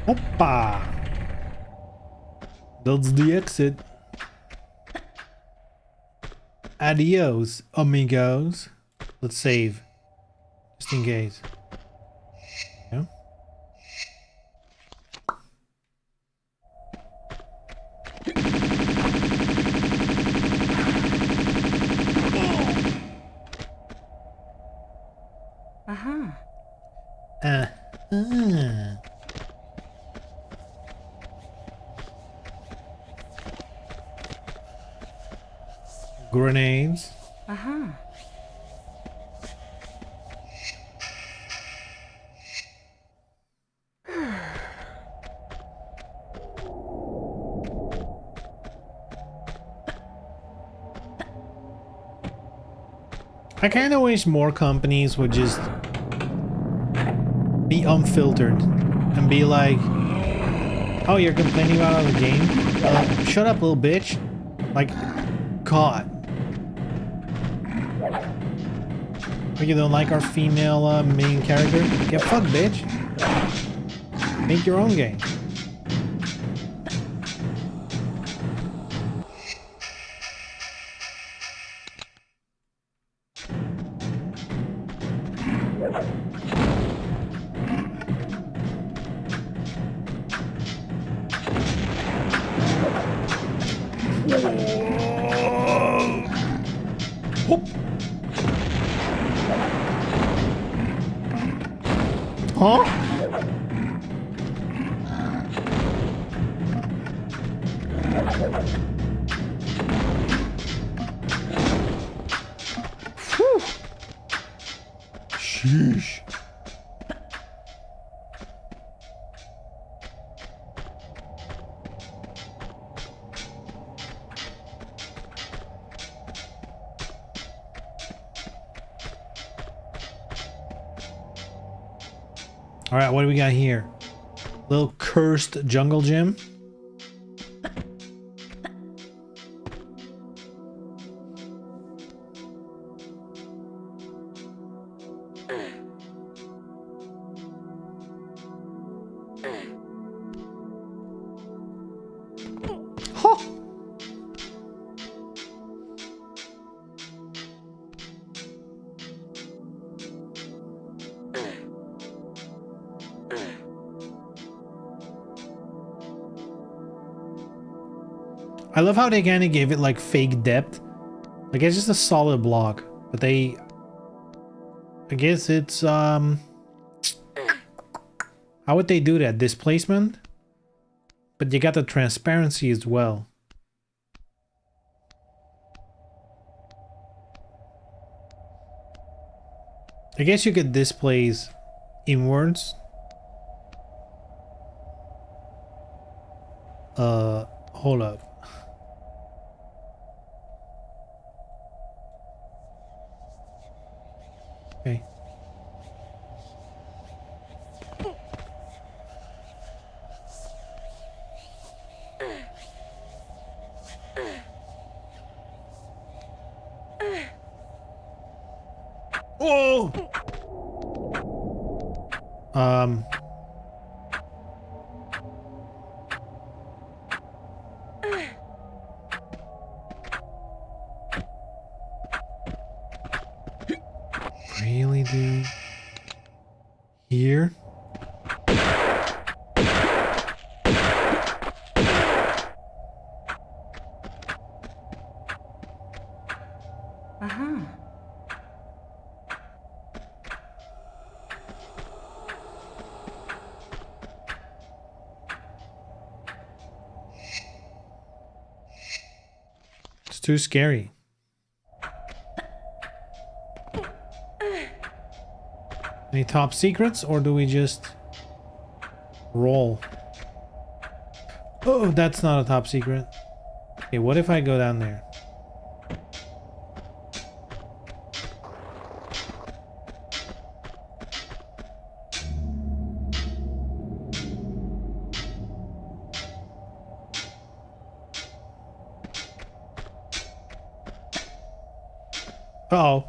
Hoppa! That's the exit. Adios, amigos. Let's save. Just in case. Ah. Grenades. Uh-huh. I kind of wish more companies would just be unfiltered and be like, oh, you're complaining about the game? Shut up, little bitch. Like, God. Oh, you don't like our female main character? Get fucked, bitch. Make your own game. Whoop. Huh? Whew. Sheesh. All right, what do we got here? Little cursed jungle gym. Huh. I love how they kind of gave it like fake depth. Like it's just a solid block, but I guess it's how would they do that? Displacement? But you got the transparency as well. I guess you could displace inwards. Hold up. Okay. Oh! Really, dude? Here? Uh-huh. It's too scary. Any top secrets, or do we just roll? Oh, that's not a top secret. Okay, what if I go down there? Uh-oh.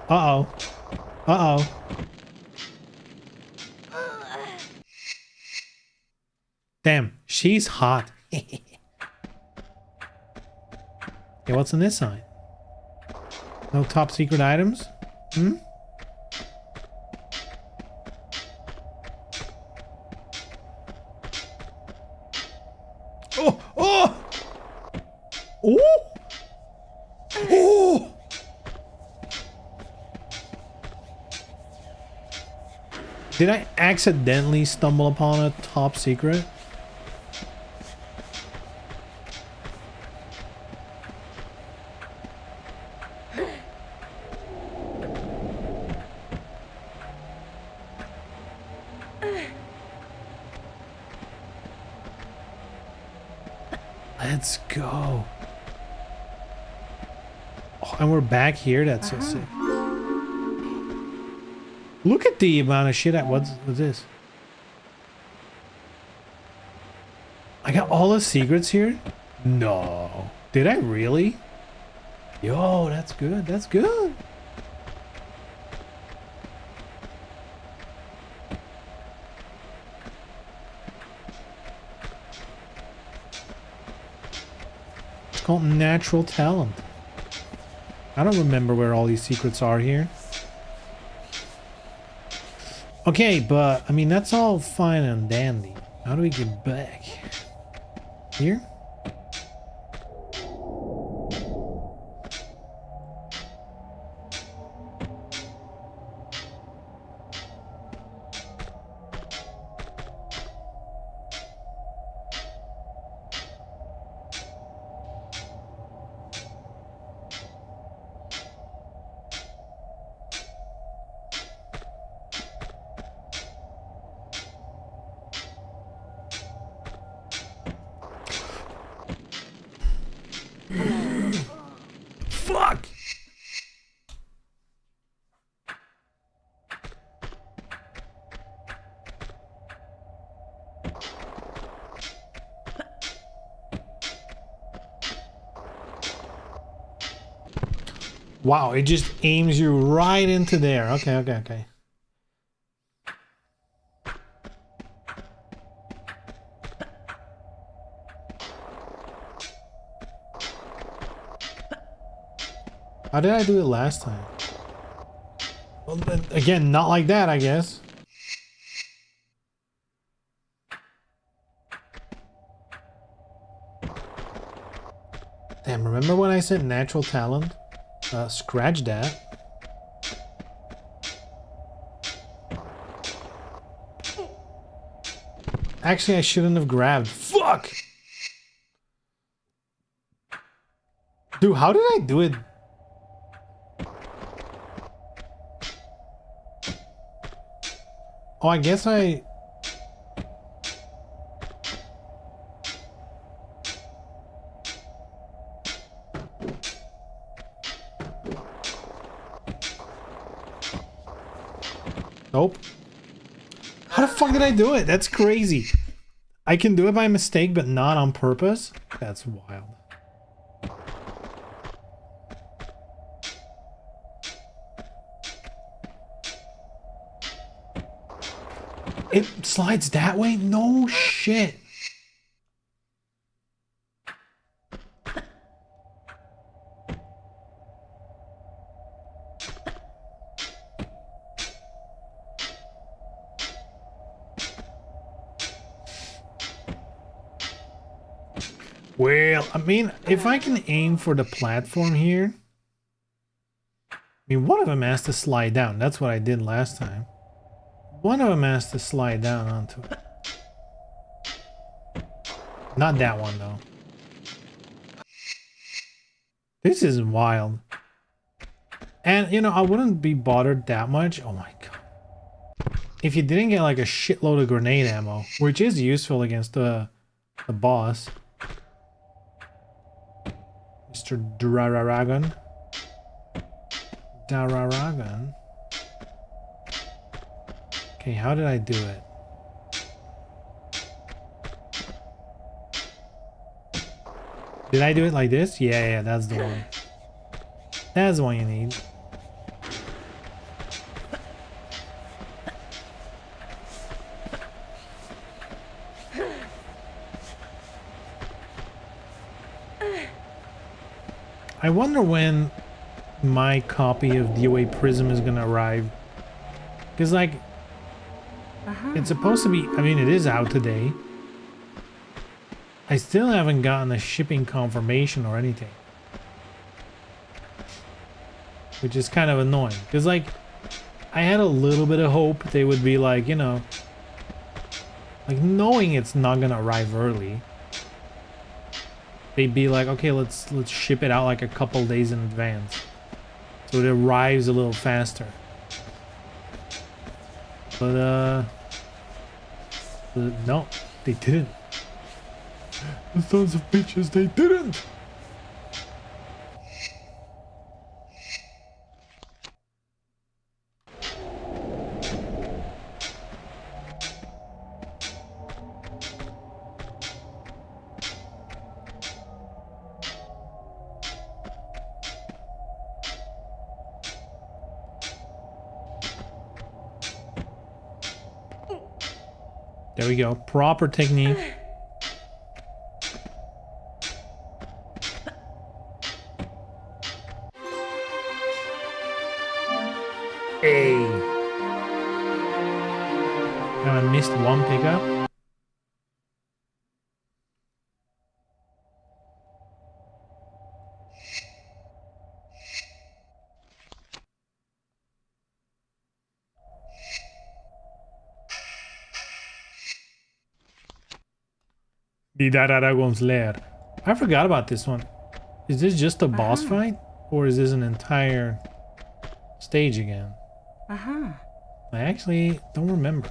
Uh-oh. Uh-oh. Damn, she's hot. Okay, what's on this side? No top secret items? Hmm? Oh! Oh! Oh! Oh! Did I accidentally stumble upon a top secret? Let's go. Oh, and we're back here. That's so sick. Look at the amount of shit what's this? I got all the secrets here? No. Did I really? Yo, that's good. That's good. It's called natural talent. I don't remember where all these secrets are here. Okay, but I mean, that's all fine and dandy. How do we get back? Here? Fuck! Wow, it just aims you right into there. Okay, okay, okay. How did I do it last time? Well, again, not like that, I guess. Damn, remember when I said natural talent? Scratch that. Actually, I shouldn't have grabbed. Fuck! Dude, how did I do it? Oh, I guess I... Nope. How the fuck did I do it? That's crazy. I can do it by mistake, but not on purpose? That's wild. It slides that way? No shit. Well, I mean, if I can aim for the platform here... I mean, one of them has to slide down. That's what I did last time. One of them has to slide down onto it. Not that one, though. This is wild. And, you know, I wouldn't be bothered that much. Oh my god. If you didn't get, like, a shitload of grenade ammo, which is useful against the boss. Mr. Draragon. Dararagon. Okay, how did I do it? Did I do it like this? Yeah, that's the one. That's the one you need. I wonder when my copy of DOA Prism is gonna arrive. Because, like, it's supposed to be... I mean, it is out today. I still haven't gotten a shipping confirmation or anything. Which is kind of annoying. Because, like, I had a little bit of hope they would be like, you know, like knowing it's not gonna arrive early. They'd be like, okay, let's ship it out like a couple days in advance, so it arrives a little faster. But no, they didn't. The sons of bitches, they didn't. There we go. Proper technique. Hey. Now I missed one pickup. Vidar Aragon's lair. I forgot about this one. Is this just a boss fight? Or is this an entire stage again? I actually don't remember.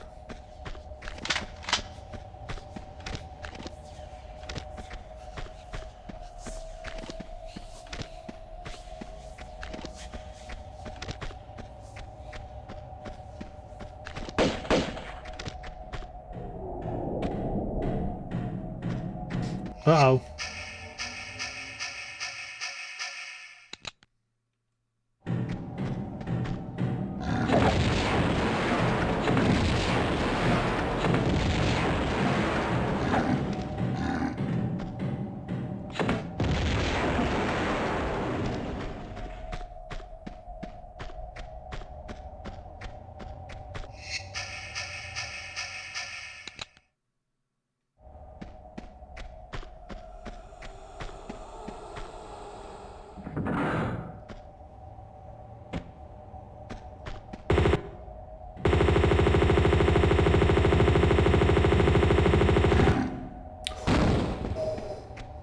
Uh-oh.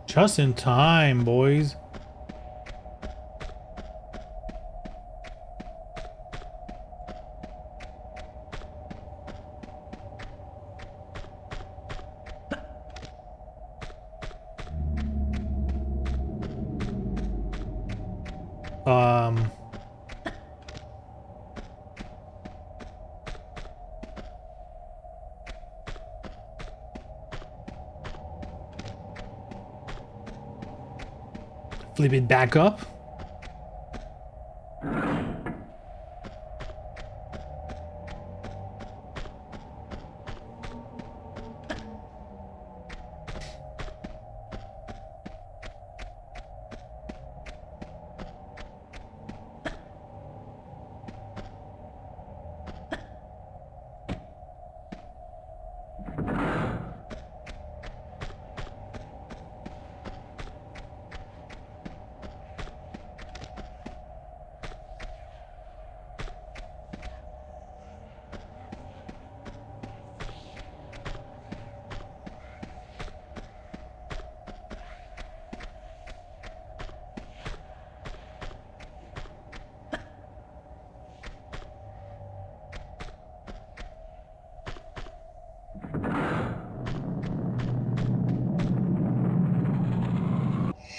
Just in time, boys. Flip it back up.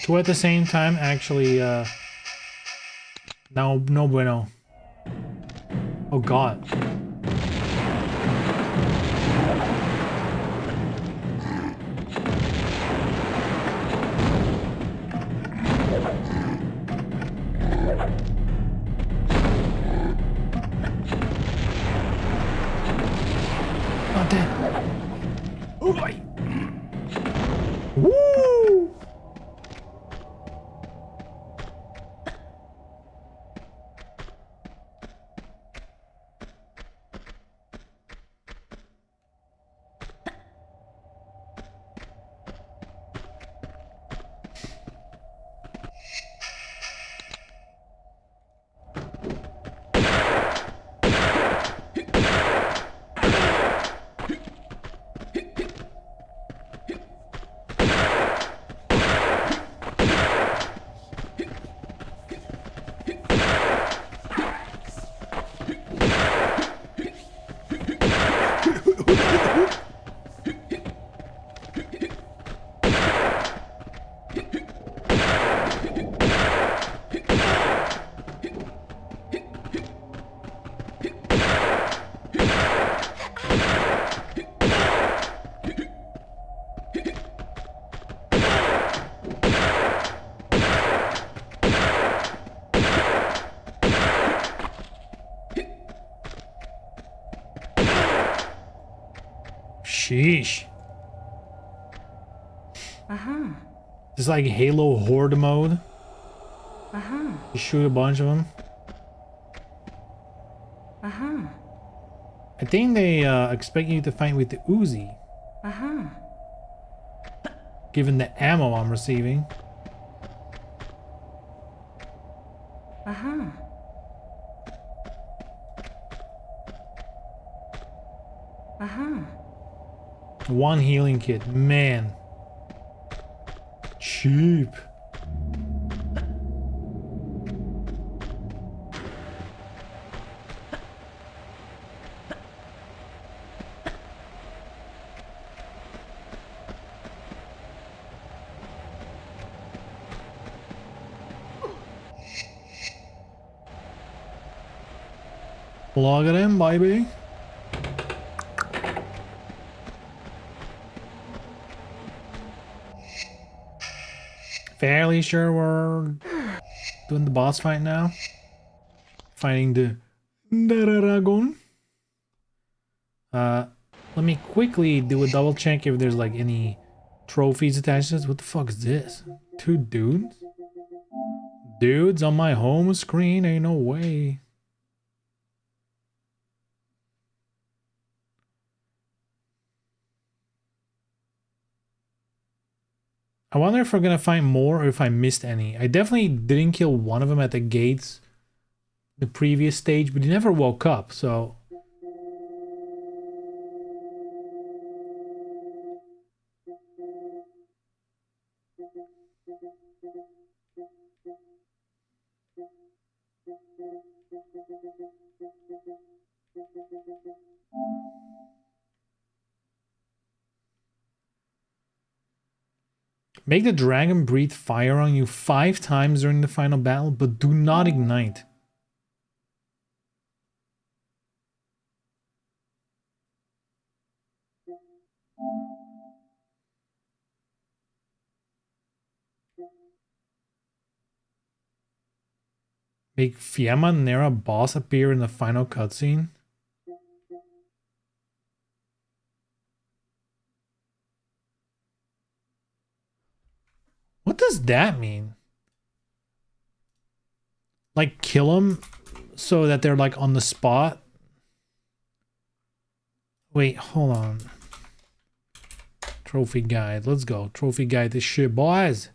Two at the same time, actually, no bueno. Oh god. Not dead. Oh boy. Woo! Sheesh. Uh-huh. It's like Halo Horde mode. Uh-huh. You shoot a bunch of them. Uh-huh. I think they expect you to fight with the Uzi, Uh-huh. given the ammo I'm receiving. Uh-huh. Uh-huh. One healing kit, man. Cheap. Log it in, baby. Fairly sure we're doing the boss fight now. Fighting the dragon. Let me quickly do a double check if there's like any trophies attached to this. What the fuck is this? Two dudes? Dudes on my home screen? Ain't no way. I wonder if we're gonna find more or if I missed any. I definitely didn't kill one of them at the gates the previous stage, but he never woke up, so... Make the dragon breathe fire on you 5 times during the final battle, but do not ignite. Make Fiamma Nera boss appear in the final cutscene. What does that mean? Like kill them so that they're like on the spot? Wait, hold on. Trophy guide. Let's go. Trophy guide this shit, boys.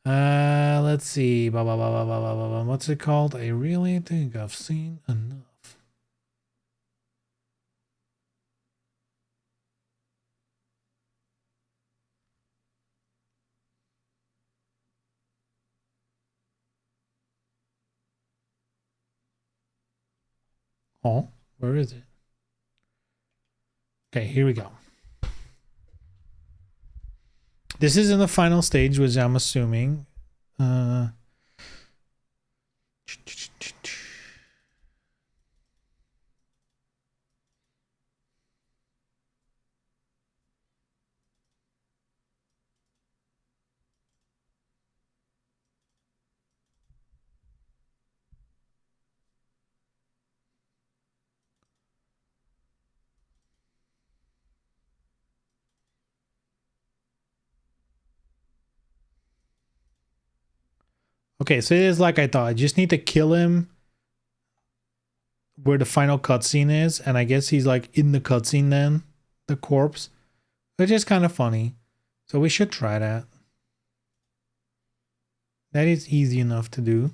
Let's see. What's it called? I really think I've seen enough. Oh, where is it? Okay, here we go. This is in the final stage, which I'm assuming. Okay, so it is like I thought. I just need to kill him where the final cutscene is, and I guess he's like in the cutscene then, the corpse, which is kind of funny. So we should try that. That is easy enough to do.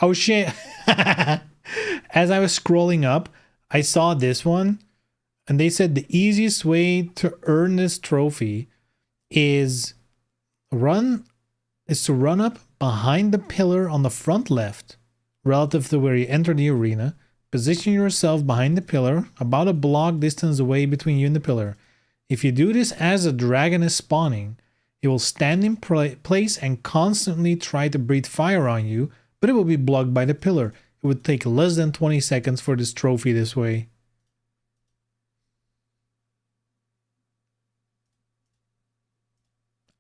Oh shit. As I was scrolling up, I saw this one, and they said the easiest way to earn this trophy is to run up behind the pillar on the front left, relative to where you enter the arena. Position yourself behind the pillar, about a block distance away between you and the pillar. If you do this as a dragon is spawning, it will stand in place and constantly try to breathe fire on you, but it will be blocked by the pillar. It would take less than 20 seconds for this trophy this way.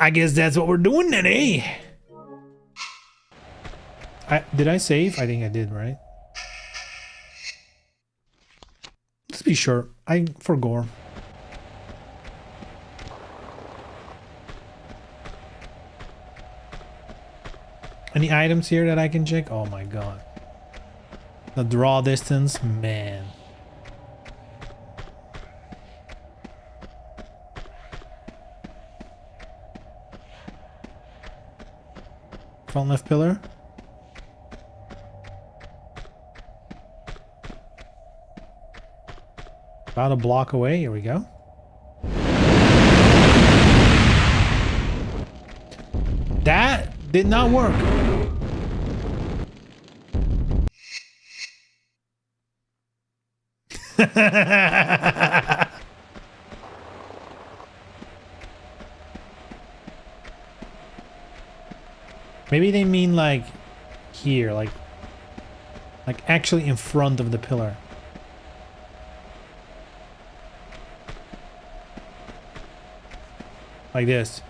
I guess that's what we're doing then, eh? Did I save? I think I did, right? Let's be sure. I forgot. Any items here that I can check? Oh my god. The draw distance, man. Front left pillar. About a block away. Here we go. That did not work. Maybe they mean like here, like actually in front of the pillar. Like this.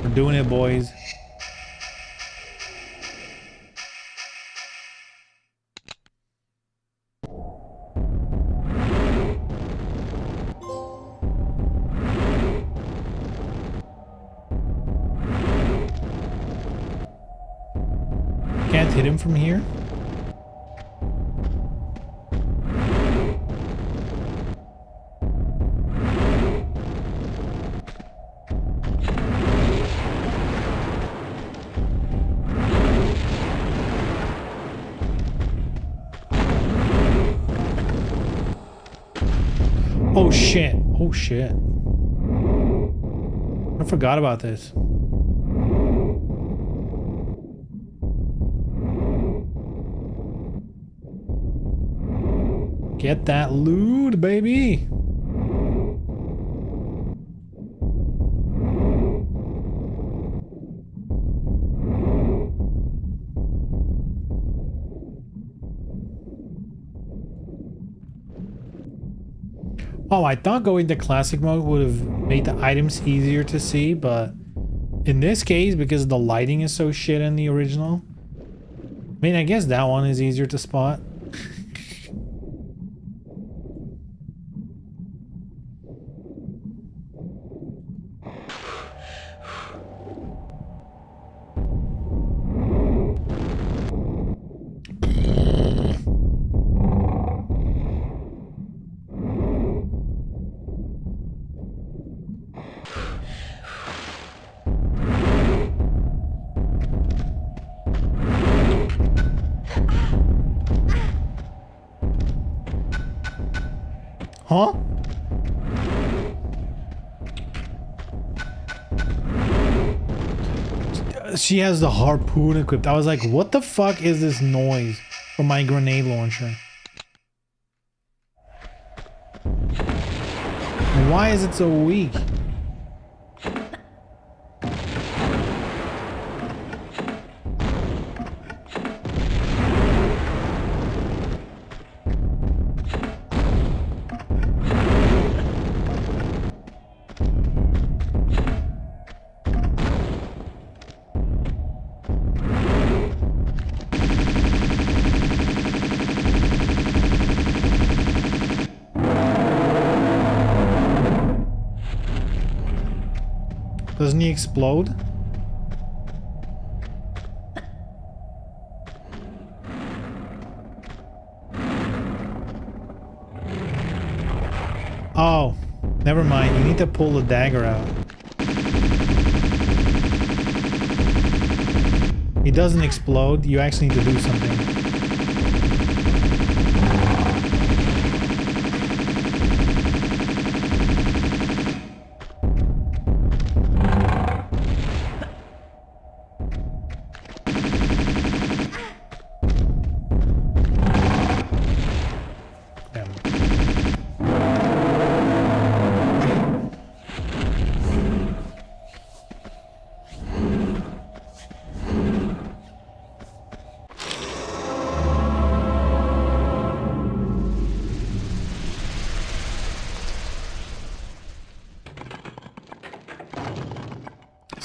We're doing it, boys. Can't hit him from here. Oh shit. Oh shit. I forgot about this. Get that loot, baby. Oh, I thought going to classic mode would have made the items easier to see, but in this case, because the lighting is so shit in the original, I mean, I guess that one is easier to spot. Huh? She has the harpoon equipped. I was like, what the fuck is this noise from my grenade launcher? Why is it so weak? Doesn't he explode? Oh, never mind. You need to pull the dagger out. He doesn't explode. You actually need to do something.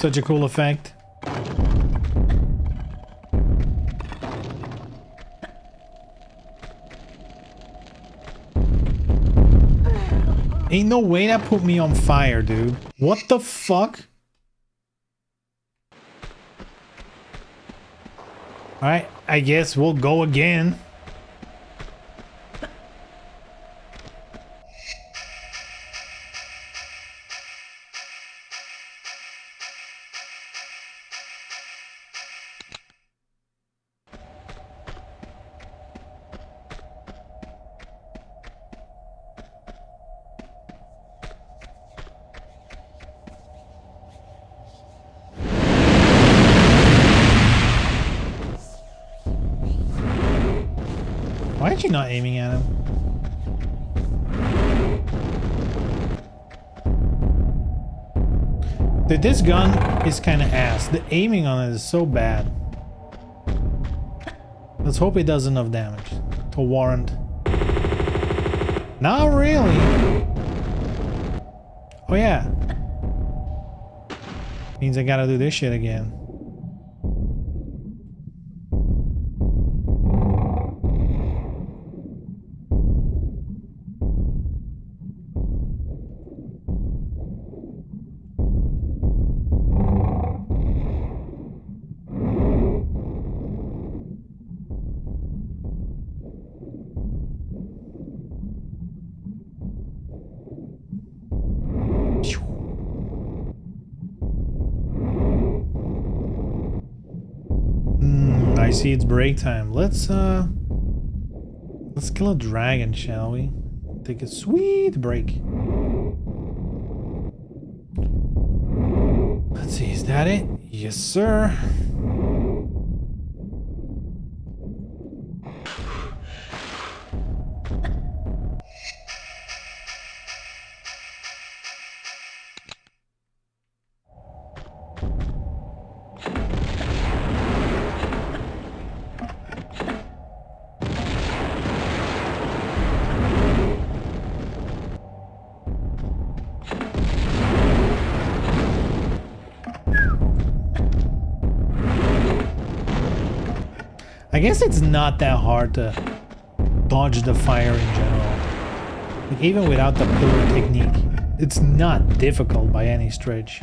Such a cool effect. Ain't no way that put me on fire, dude. What the fuck? Alright, I guess we'll go again. Why is she not aiming at him? Dude, this gun is kind of ass. The aiming on it is so bad. Let's hope it does enough damage to warrant. Not really. Oh yeah. Means I gotta do this shit again. I see it's break time. Let's kill a dragon, shall we? Take a sweet break. Let's see, is that it? Yes, sir. I guess it's not that hard to dodge the fire in general. Like, even without the pillar technique, it's not difficult by any stretch.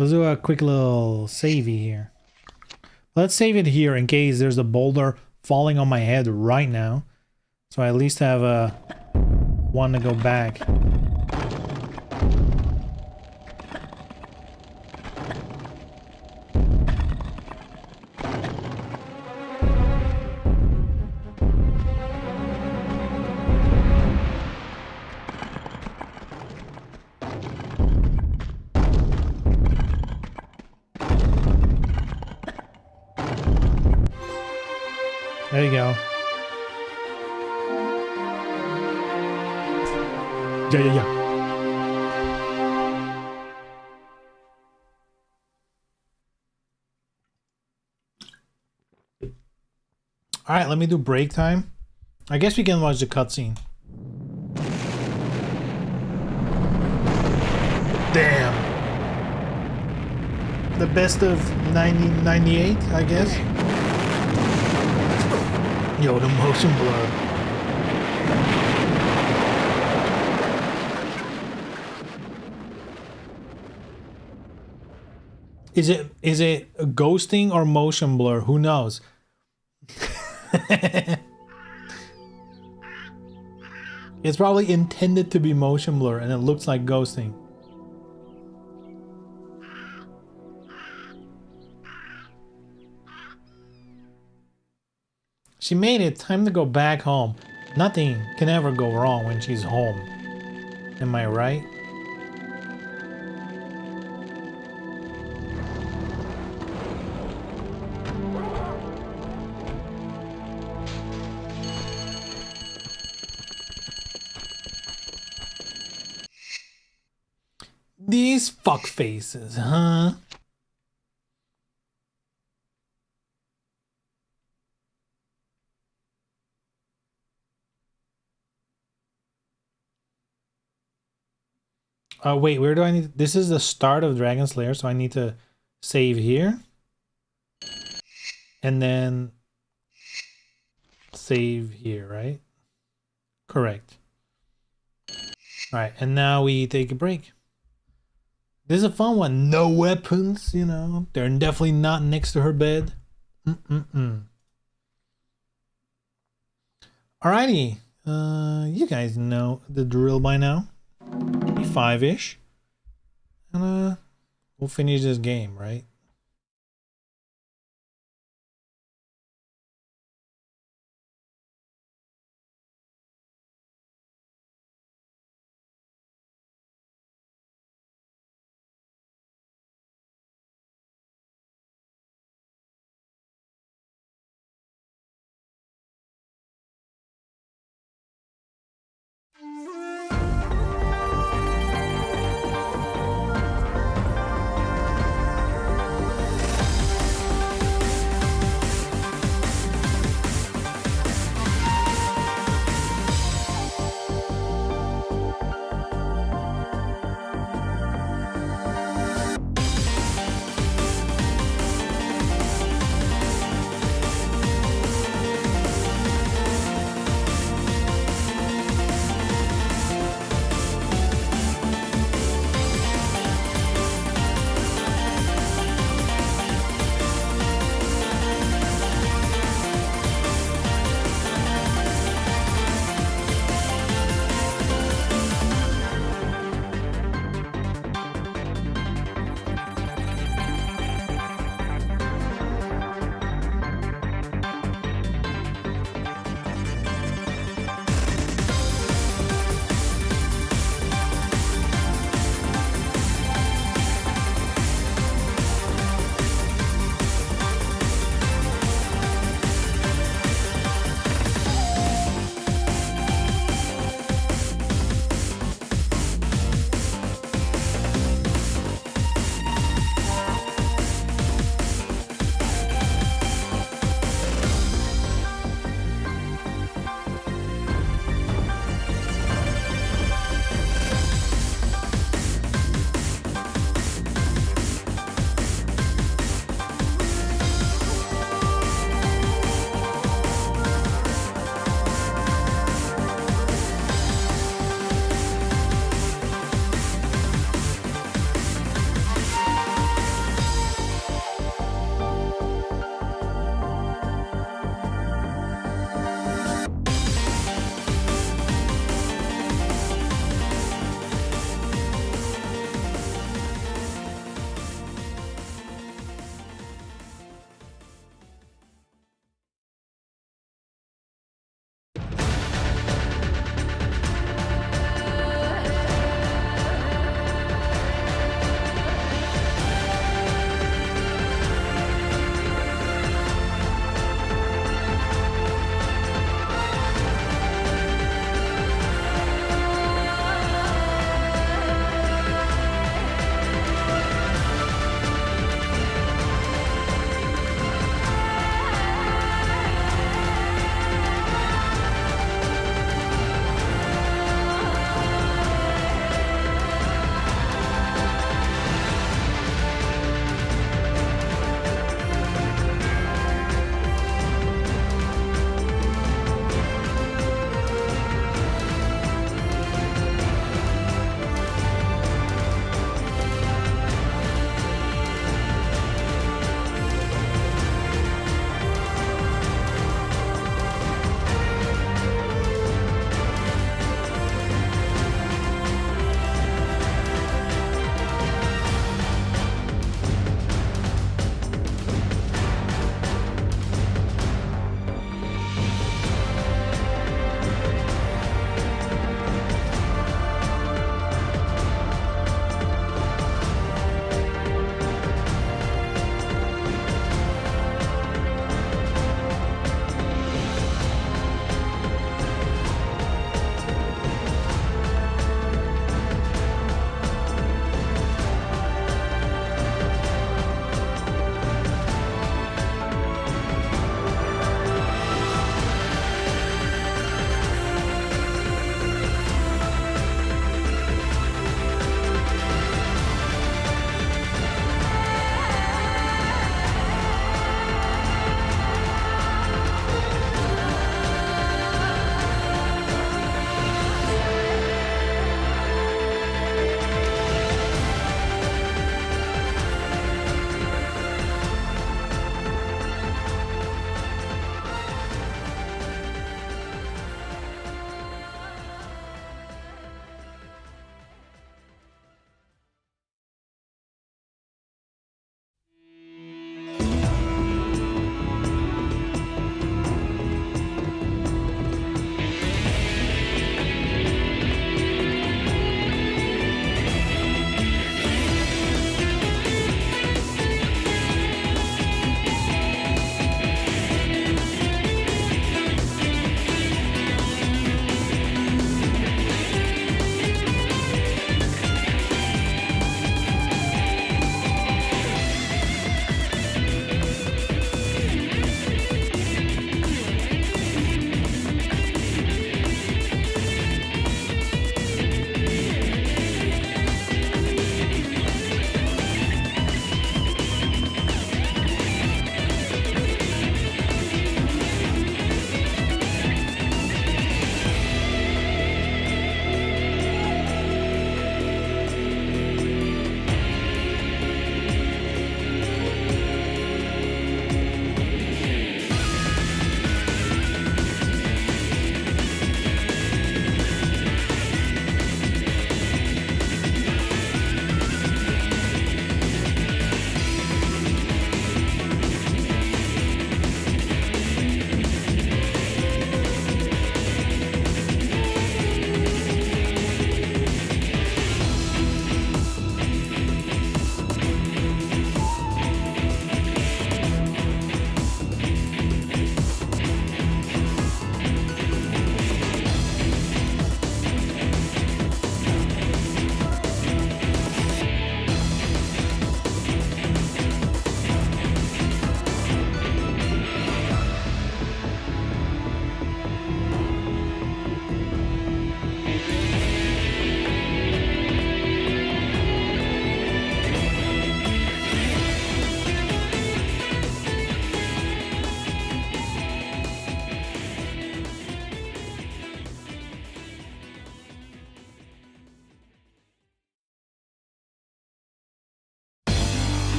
Let's do a quick little savey here. Let's save it here in case there's a boulder falling on my head right now. So I at least have a one to go back. There you go. Yeah. Alright, let me do break time. I guess we can watch the cutscene. Damn. The best of 1998, I guess. Yo, the motion blur. Is it ghosting or motion blur? Who knows? It's probably intended to be motion blur and it looks like ghosting. She made it. Time to go back home. Nothing can ever go wrong when she's home. Am I right? These fuck faces, huh? Wait, where do I need? This is the start of Dragon's Lair, so I need to save here. And then save here, right? Correct. All right, and now we take a break. This is a fun one. No weapons, you know. They're definitely not next to her bed. Alrighty. You guys know the drill by now. 5-ish. And we'll finish this game, right?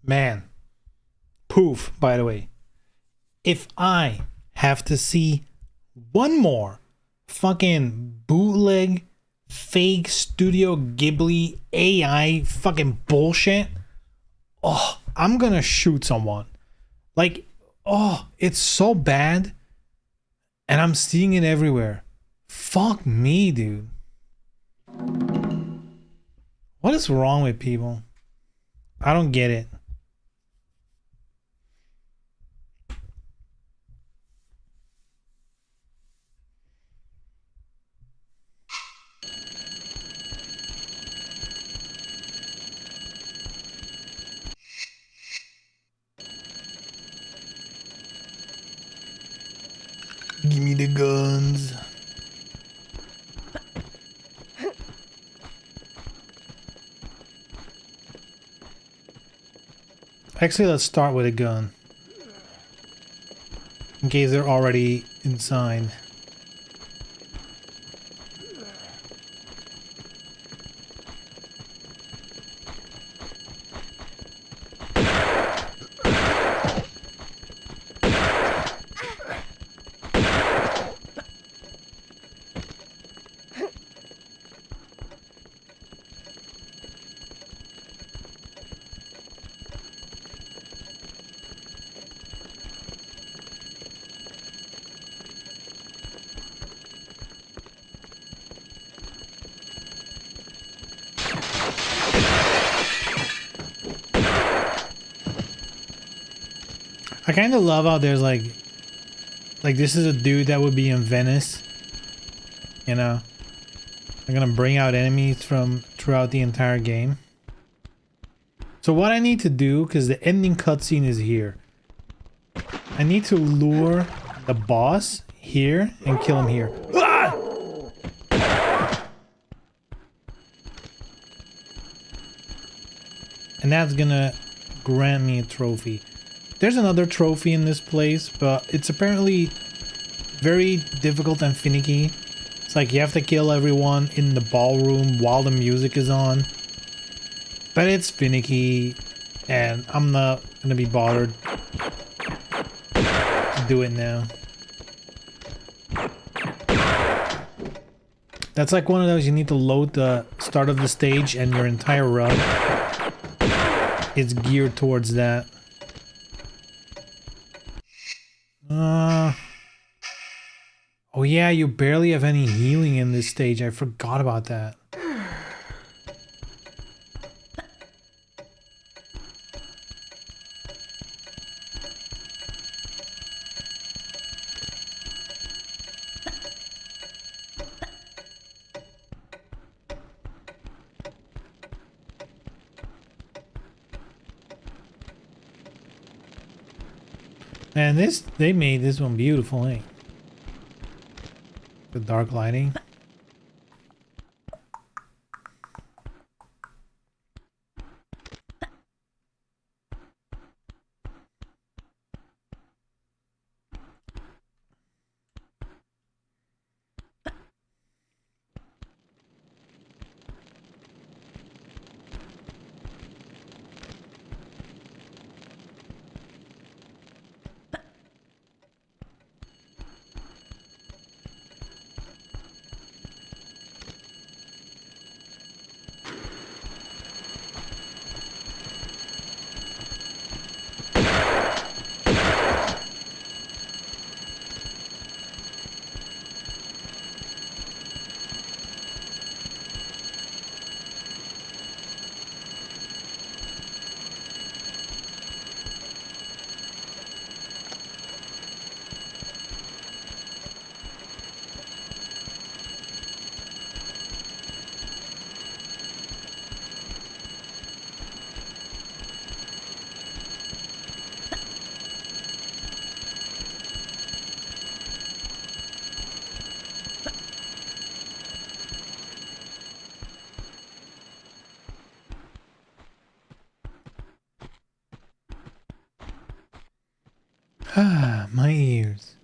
Man. Poof, by the way. If I have to see one more fucking bootleg fake Studio Ghibli AI fucking bullshit, oh, I'm gonna shoot someone. Like, oh, it's so bad. And I'm seeing it everywhere. Fuck me, dude. What is wrong with people? I don't get it. Give me the guns. Actually, let's start with a gun. In case they're already inside. I kind of love how there's like this is a dude that would be in Venice, you know. They're gonna bring out enemies from throughout the entire game. So what I need to do, because the ending cutscene is here, I need to lure the boss here and kill him here. Ah! And that's gonna grant me a trophy. There's another trophy in this place, but it's apparently very difficult and finicky. It's like you have to kill everyone in the ballroom while the music is on. But it's finicky, and I'm not gonna be bothered to do it now. That's like one of those you need to load the start of the stage and your entire run is geared towards that. Oh yeah, you barely have any healing in this stage. I forgot about that. Man, they made this one beautiful, eh? The dark lighting. Ah, my ears.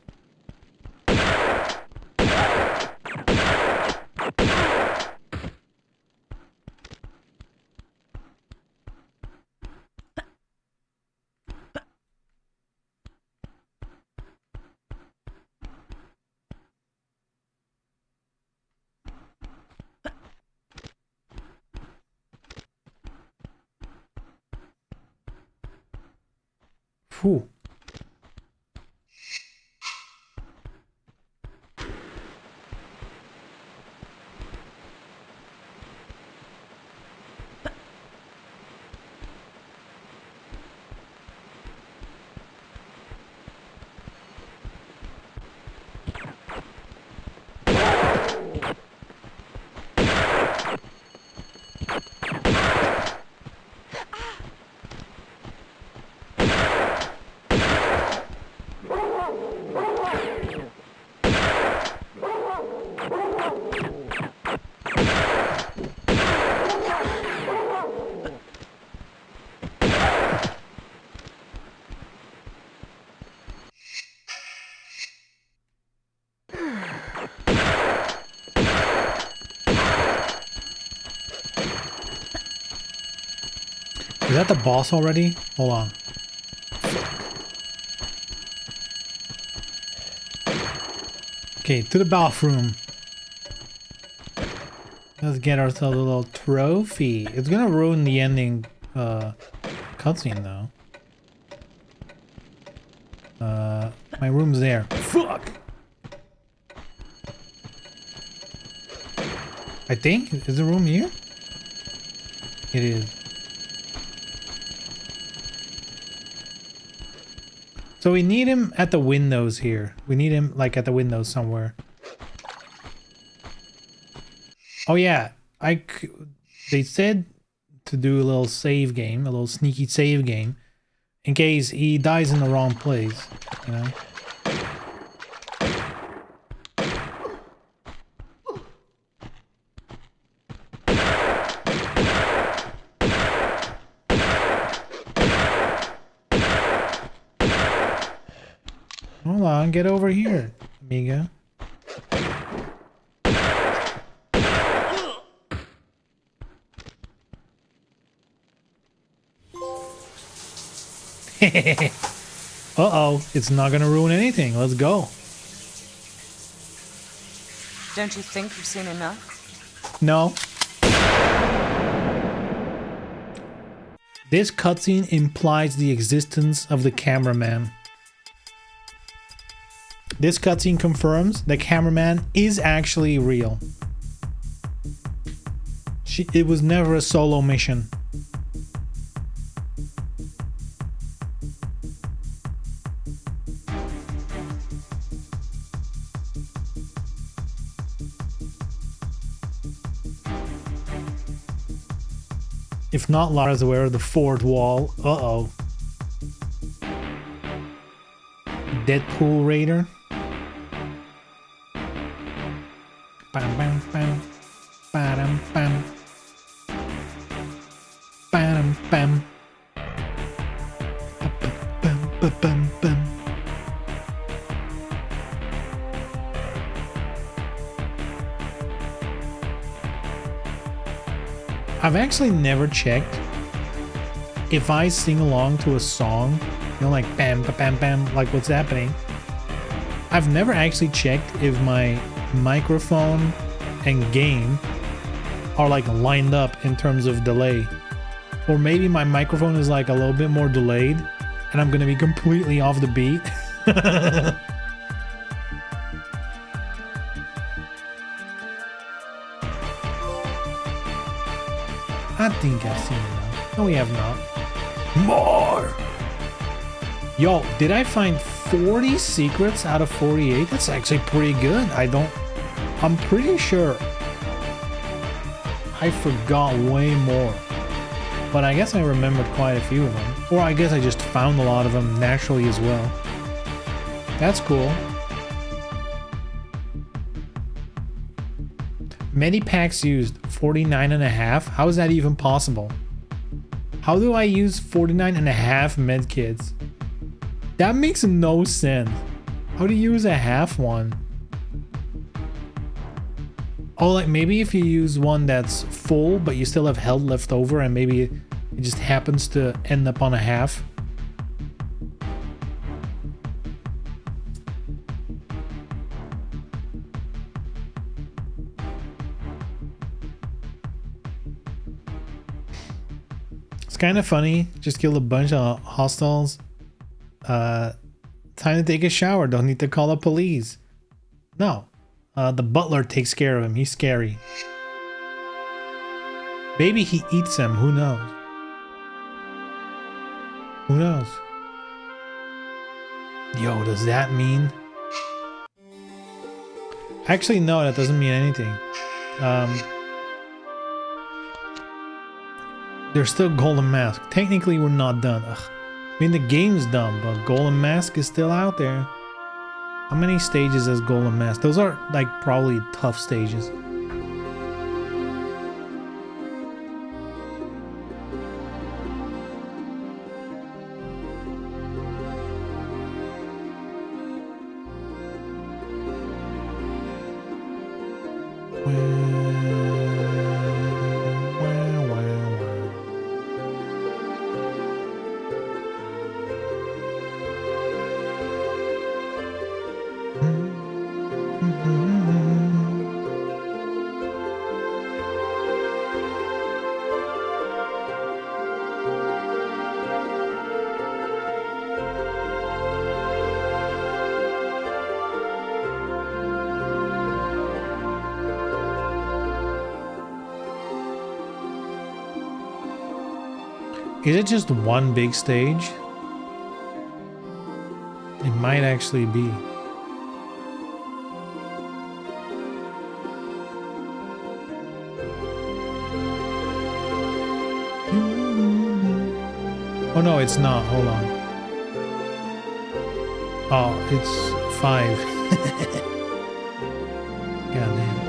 Whew. Is that the boss already? Hold on. Okay, to the bathroom. Let's get ourselves a little trophy. It's gonna ruin the ending cutscene though. My room's there. Fuck! I think? Is the room here? It is. So we need him at the windows here. We need him like at the windows somewhere. Oh yeah, they said to do a little save game, a little sneaky save game, in case he dies in the wrong place, you know? Hold on, get over here, amiga. Uh-oh, it's not gonna ruin anything. Let's go. Don't you think you've seen enough? No. This cutscene implies the existence of the cameraman. This cutscene confirms the cameraman is actually real. It was never a solo mission. If not, Lara's aware of the fourth wall. Uh-oh. Deadpool Raider. Bam, bam, bam. Bam, bam. Bam, bam. Bam, bam, bam, bam. I've actually never checked if I sing along to a song, you know, like bam, bam, bam, bam, like what's happening. I've never actually checked if my microphone and game are like lined up in terms of delay. Or maybe my microphone is like a little bit more delayed and I'm gonna be completely off the beat. I think I've seen enough. No, we have not. More! Yo, did I find 40 secrets out of 48? That's actually pretty good. I'm pretty sure I forgot way more. But I guess I remembered quite a few of them. Or I guess I just found a lot of them naturally as well. That's cool. Medipacks used 49.5. How is that even possible? How do I use 49.5 medkits? That makes no sense. How do you use a half one? Oh, like maybe if you use one that's full but you still have health left over and maybe it just happens to end up on a half. It's kind of funny. Just killed a bunch of hostiles Time to take a shower. Don't need to call the police. No. The butler takes care of him. He's scary. Maybe he eats them. Who knows? Who knows? Yo, does that mean? Actually, no, that doesn't mean anything. There's still Golden Mask. Technically, we're not done. Ugh. I mean, the game's done, but Golden Mask is still out there. How many stages has Golden Mask? Those are, like, probably tough stages. Is it just one big stage? It might actually be. Oh no, it's not. Hold on. Oh, it's 5. Goddamn.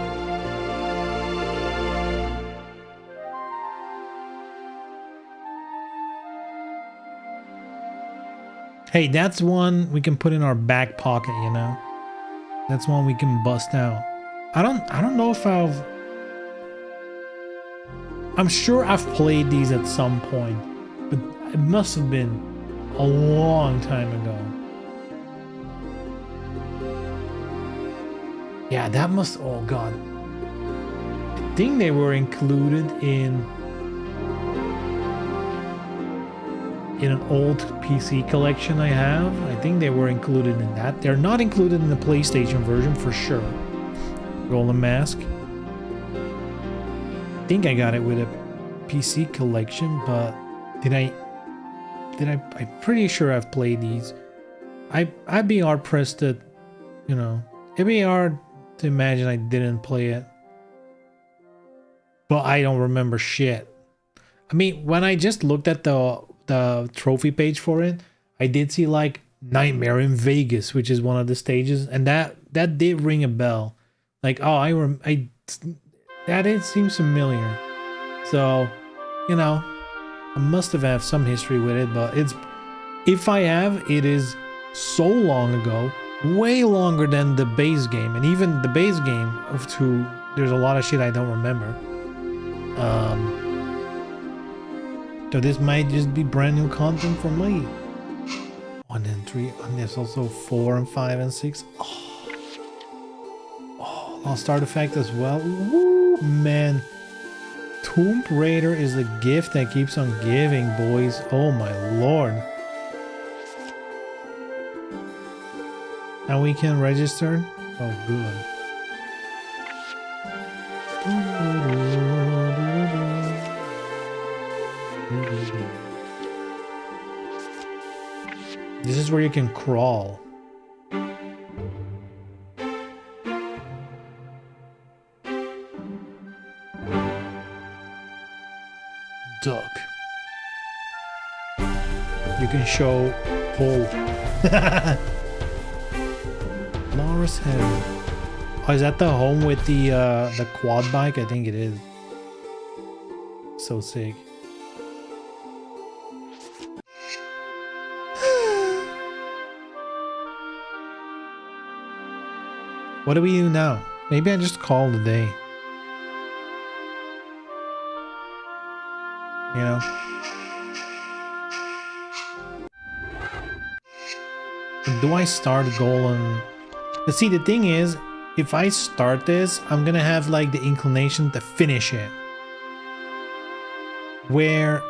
Hey, that's one we can put in our back pocket, you know? That's one we can bust out. I don't know if I'm sure I've played these at some point, but it must have been a long time ago. Yeah, that must, oh god. I think they were included in an old PC collection I have. I think they were included in that. They're not included in the PlayStation version for sure. Golden Mask. I think I got it with a PC collection, but I'm pretty sure I've played these. I'd be hard pressed to, you know, it'd be hard to imagine I didn't play it. But I don't remember shit. I mean, when I just looked at the trophy page for it, I did see like Nightmare in Vegas, which is one of the stages, and that did ring a bell. Like, oh, that it seems familiar. So, you know, I must have had some history with it, but if I have, it is so long ago, way longer than the base game, and even the base game there's a lot of shit I don't remember. So this might just be brand new content for me. 1 and 3, and there's also 4 and 5 and 6. Oh, Lost Artifact as well. Woo, man. Tomb Raider is the gift that keeps on giving, boys. Oh my lord. And we can register? Oh, good. This is where you can crawl. Duck. You can show pole. Laura's Head. Oh, is that the home with the quad bike? I think it is. So sick. What do we do now? Maybe I just call it a day. You know? Do I start Golem? But see, the thing is, if I start this, I'm gonna have like the inclination to finish it. Where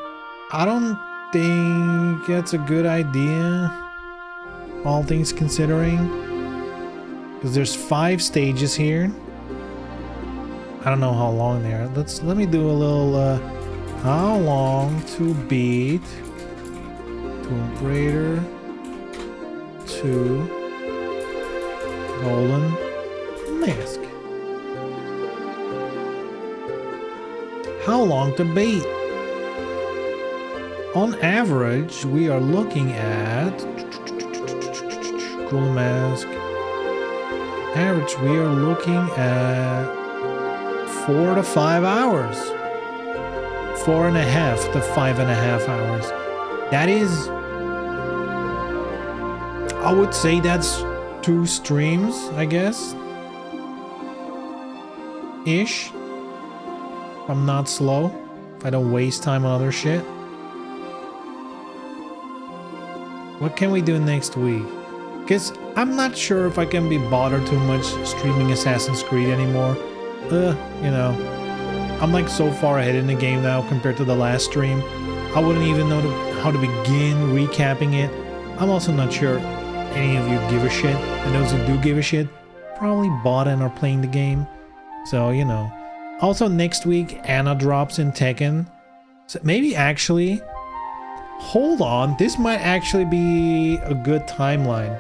I don't think that's a good idea. all things considering. Because there's 5 stages here. I don't know how long they are. Let me do a little how long to beat Tomb Raider 2 Golden Mask. How long to beat? On average, we are looking at Golden Mask. Average, we are looking at 4 to 5 hours. 4.5 to 5.5 hours. That is, I would say that's 2 streams, I guess. Ish. If I'm not slow. If I don't waste time on other shit. What can we do next week? Because I'm not sure if I can be bothered too much streaming Assassin's Creed anymore. You know, I'm like so far ahead in the game now compared to the last stream. I wouldn't even know how to begin recapping it. I'm also not sure any of you give a shit. And those who do give a shit probably bought and are playing the game. So, you know. Also, next week, Anna drops in Tekken. So maybe actually... Hold on, this might actually be a good timeline.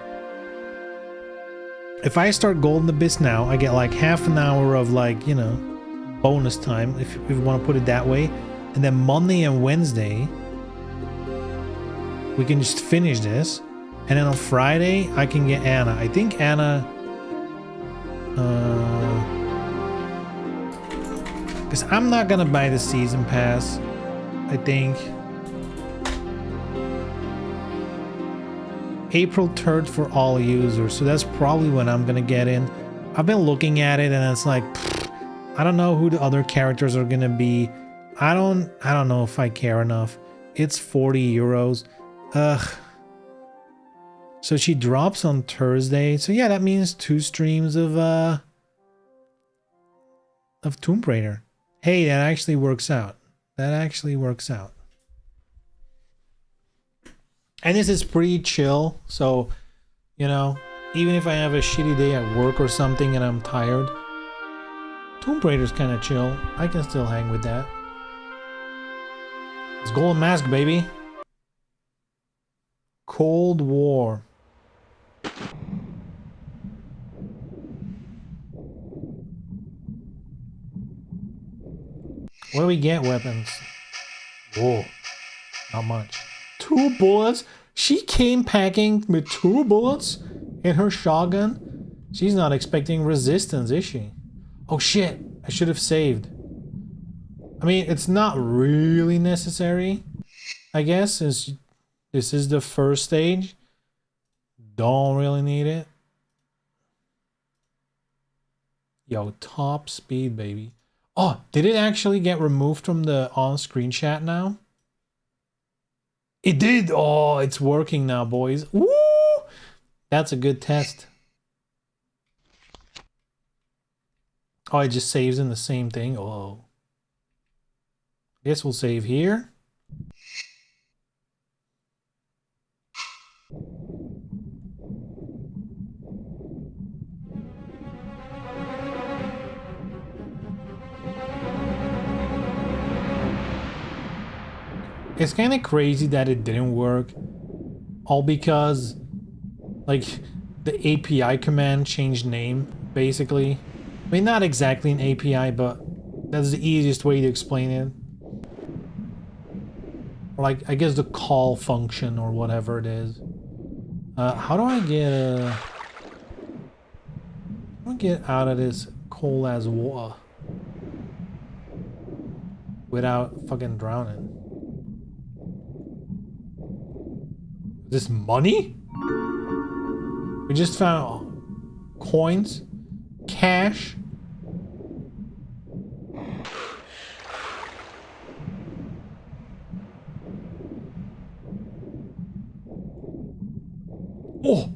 If I start Golden Abyss now, I get like half an hour of like, you know, bonus time, if you want to put it that way. And then Monday and Wednesday, we can just finish this. And then on Friday, I can get Anna. I think Anna... because I'm not gonna buy the season pass, I think. April 3rd for all users, so that's probably when I'm gonna get in. I've been looking at it and it's like, I don't know who the other characters are gonna be. I don't know if I care enough. It's 40 euros. Ugh. So she drops on Thursday. So yeah, that means 2 streams of Tomb Raider. Hey, that actually works out. That actually works out. And this is pretty chill, so, you know, even if I have a shitty day at work or something and I'm tired, Tomb Raider's kind of chill. I can still hang with that. It's Golden Mask, baby. Cold War. What do we get, weapons? Whoa, not much. 2 bullets? She came packing with 2 bullets in her shotgun? She's not expecting resistance, is she? Oh shit, I should have saved. I mean, it's not really necessary, I guess, since this is the first stage. Don't really need it. Yo, top speed, baby. Oh, did it actually get removed from the on-screen chat now? It did! Oh, it's working now, boys. Woo! That's a good test. Oh, it just saves in the same thing? Oh. Guess we'll save here. It's kind of crazy that it didn't work. All because, like, the API command changed name, basically. I mean, not exactly an API, but that's the easiest way to explain it. Or like, I guess the call function or whatever it is. How do I get out of this cold as water without fucking drowning? This money? We just found coins, cash. Oh!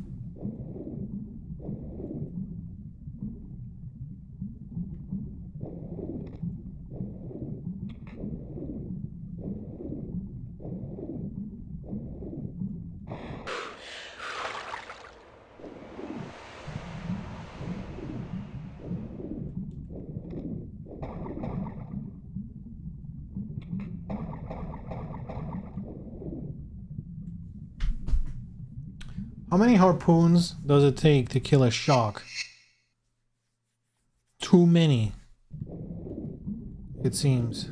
How many harpoons does it take to kill a shark? Too many, it seems.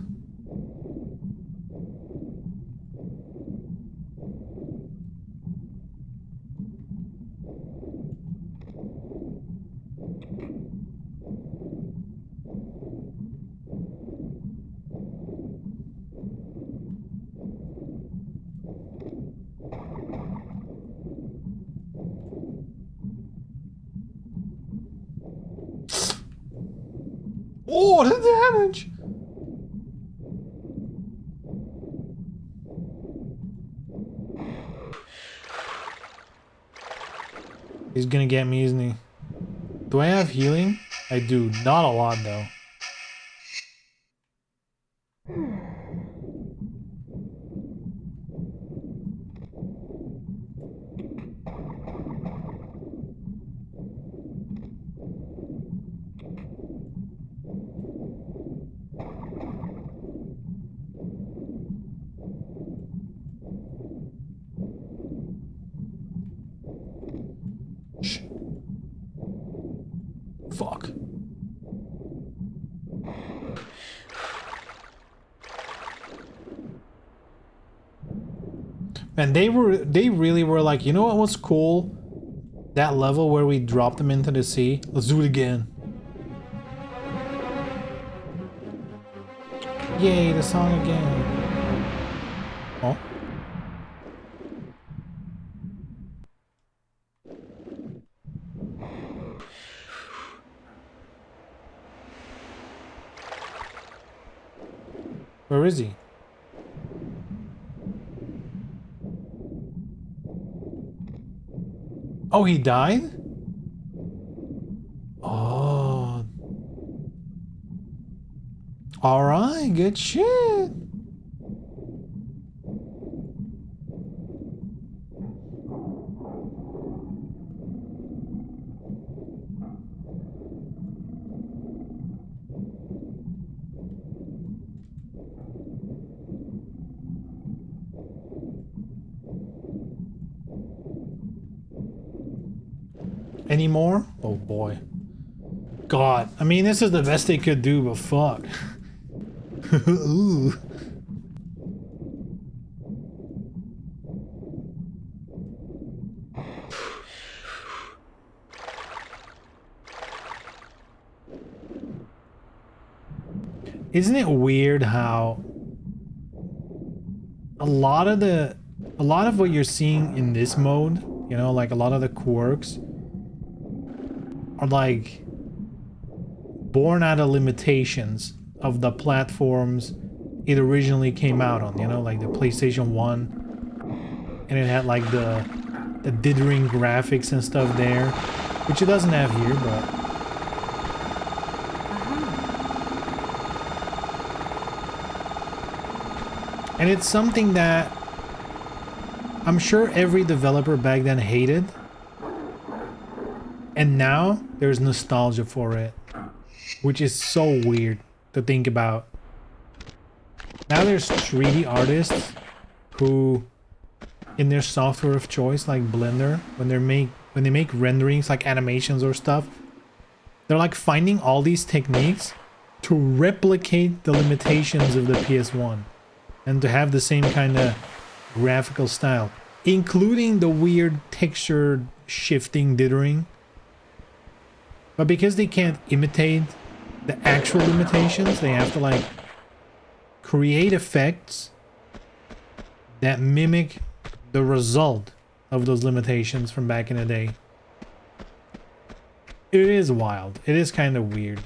Oh, the damage! He's gonna get me, isn't he? Do I have healing? I do. Not a lot, though. Shh. Fuck. And they really were like, you know what was cool? That level where we dropped them into the sea. Let's do it again. Yay, the song again. Oh. Where is he? Oh, he died? Oh. Alright, good shit. Any more? Oh boy. God. I mean, this is the best they could do, but fuck. Ooh. Isn't it weird how a lot of what you're seeing in this mode, you know, like a lot of the quirks are like born out of limitations of the platforms it originally came out on, you know, like the PlayStation 1, and it had like the dithering graphics and stuff there, which it doesn't have here, but and it's something that I'm sure every developer back then hated, and now there's nostalgia for it, which is so weird to think about. Now there's 3D artists who, in their software of choice, like Blender, when they make renderings like animations or stuff, they're like finding all these techniques to replicate the limitations of the PS1 and to have the same kind of graphical style, including the weird texture shifting dithering. But because they can't imitate the actual limitations, they have to like create effects that mimic the result of those limitations from back in the day. It is wild. It is kind of weird.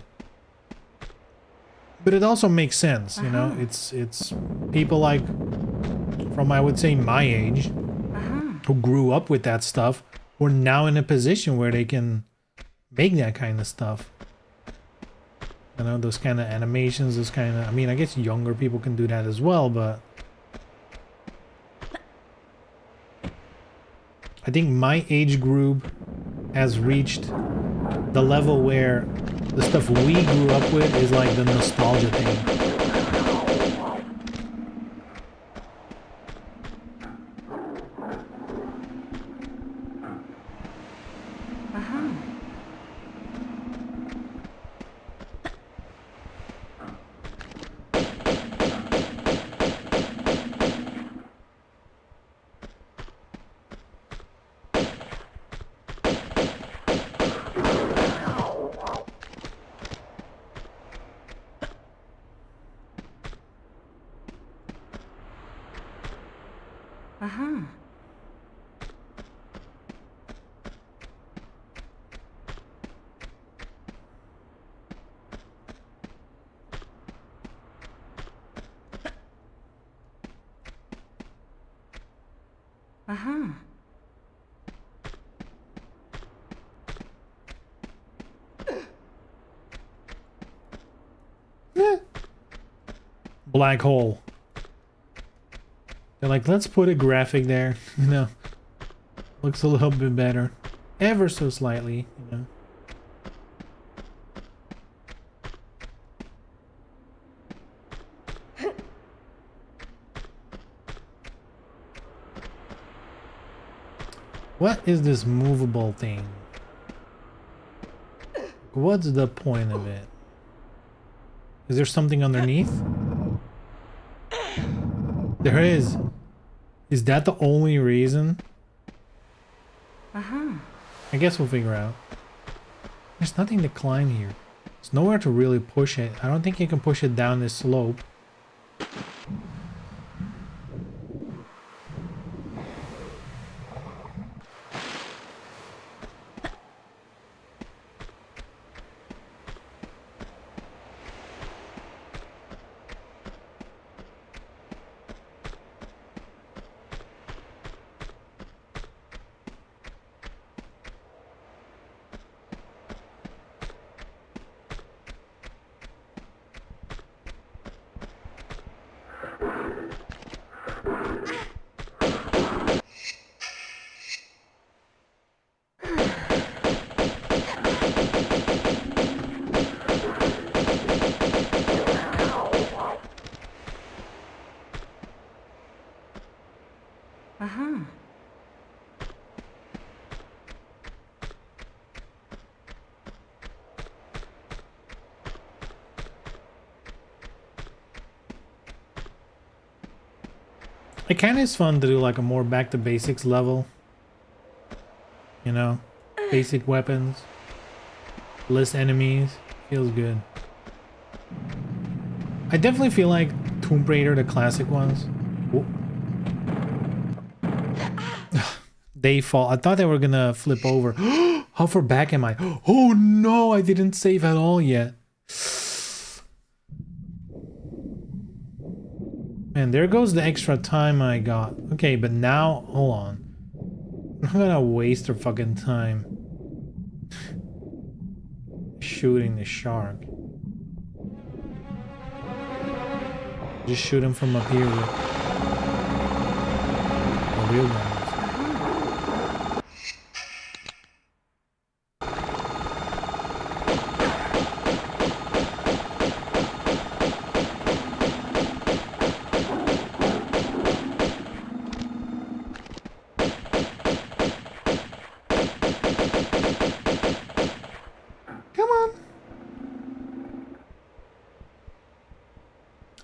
But it also makes sense, you know? It's people like from, I would say, my age who grew up with that stuff who are now in a position where they can make that kind of stuff. You know, those kind of animations, those kind of... I mean, I guess younger people can do that as well, but... I think my age group has reached the level where the stuff we grew up with is like the nostalgia thing. Uh-huh. Uh-huh. Black hole. They're like, let's put a graphic there, you know. Looks a little bit better. Ever so slightly, you know. What is this movable thing? What's the point of it? Is there something underneath? There is. Is that the only reason? Uh-huh. I guess we'll figure out. There's nothing to climb here. There's nowhere to really push it. I don't think you can push it down this slope. Uh-huh. It kind of is fun to do like a more back to basics level. You know, basic weapons, less enemies, feels good. I definitely feel like Tomb Raider, the classic ones. They fall. I thought they were gonna flip over. How far back am I? Oh no, I didn't save at all yet. Man, there goes the extra time I got. Okay, but now, hold on. I'm not gonna waste their fucking time shooting the shark. Just shoot him from up here with the real guns.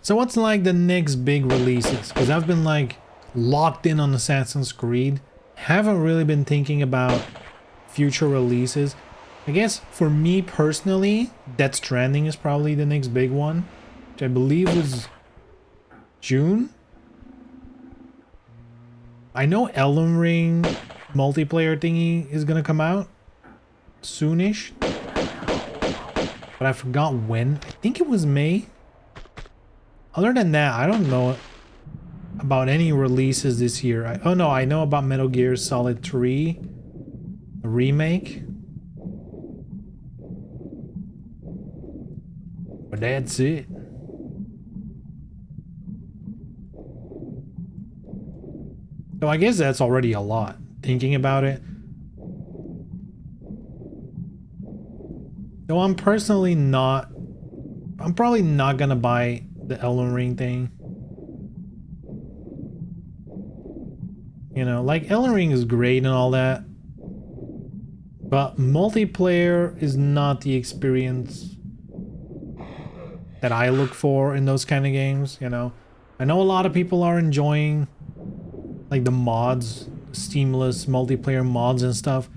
So what's like the next big releases? Because I've been like locked in on Assassin's Creed. Haven't really been thinking about future releases. I guess for me personally, Death Stranding is probably the next big one, which I believe was June. I know Elden Ring multiplayer thingy is gonna come out soonish, but I forgot when. I think it was May. Other than that, I don't know about any releases this year. Oh no, I know about Metal Gear Solid 3, a remake. But that's it. So I guess that's already a lot, thinking about it. Though I'm personally not... I'm probably not gonna buy the Elden Ring thing. You know, like Elden Ring is great and all that, but multiplayer is not the experience that I look for in those kind of games, you know. I know a lot of people are enjoying like the mods, seamless multiplayer mods and stuff.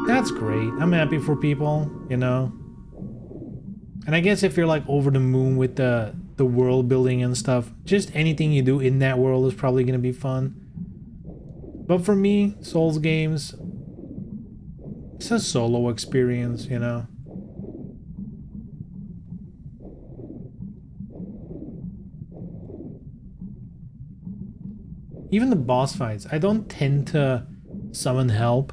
That's great. I'm happy for people, you know. And I guess if you're like over the moon with the world building and stuff, just anything you do in that world is probably going to be fun. But for me, Souls games, it's a solo experience, you know? Even the boss fights, I don't tend to summon help.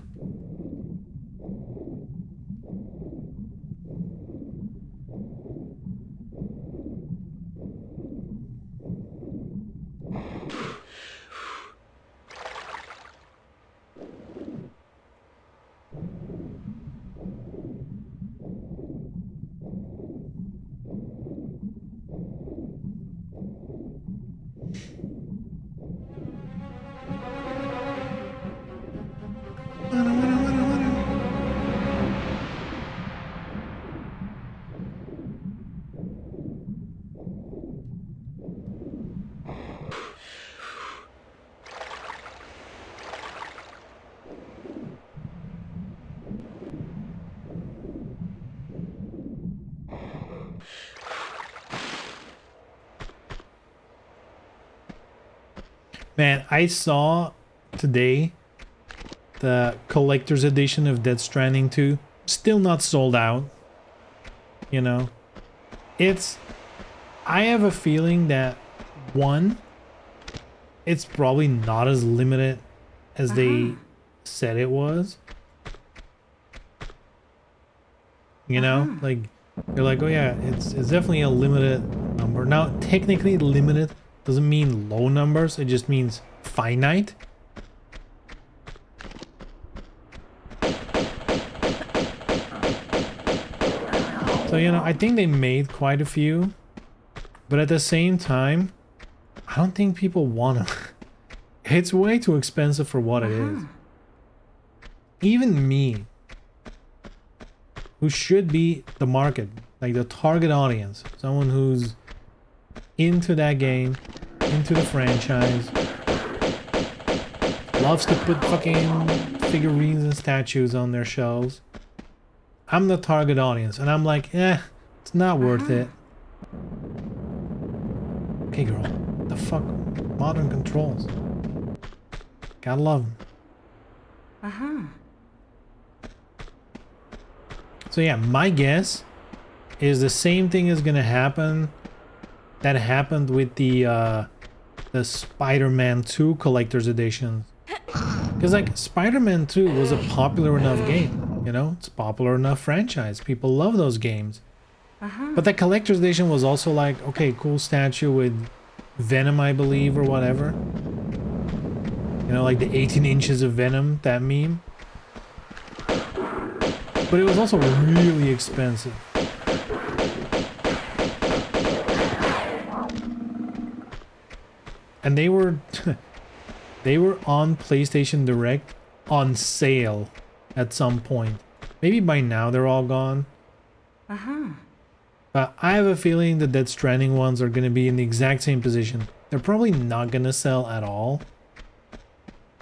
Man, I saw today the collector's edition of Death Stranding 2. Still not sold out. You know? I have a feeling that, one, it's probably not as limited as they said it was. You know? Like, they're like, oh yeah, it's definitely a limited number. Now, technically limited doesn't mean low numbers, it just means finite. So, you know, I think they made quite a few, but at the same time, I don't think people want to. It's way too expensive for what it is. Even me, who should be the market, like the target audience, someone who's into that game, into the franchise, loves to put fucking figurines and statues on their shelves. I'm the target audience, and I'm like, it's not worth it. Okay, girl, the fuck, modern controls. Gotta love them. So yeah, my guess is the same thing is gonna happen that happened with the Spider-Man 2 collector's edition. Because like Spider-Man 2 was a popular enough game, you know? It's a popular enough franchise. People love those games. But the collector's edition was also like, okay, cool statue with Venom, I believe, or whatever. You know, like the 18 inches of Venom, that meme. But it was also really expensive. And they were they were on PlayStation Direct on sale at some point. Maybe by now they're all gone. But I have a feeling the Death Stranding ones are going to be in the exact same position. They're probably not going to sell at all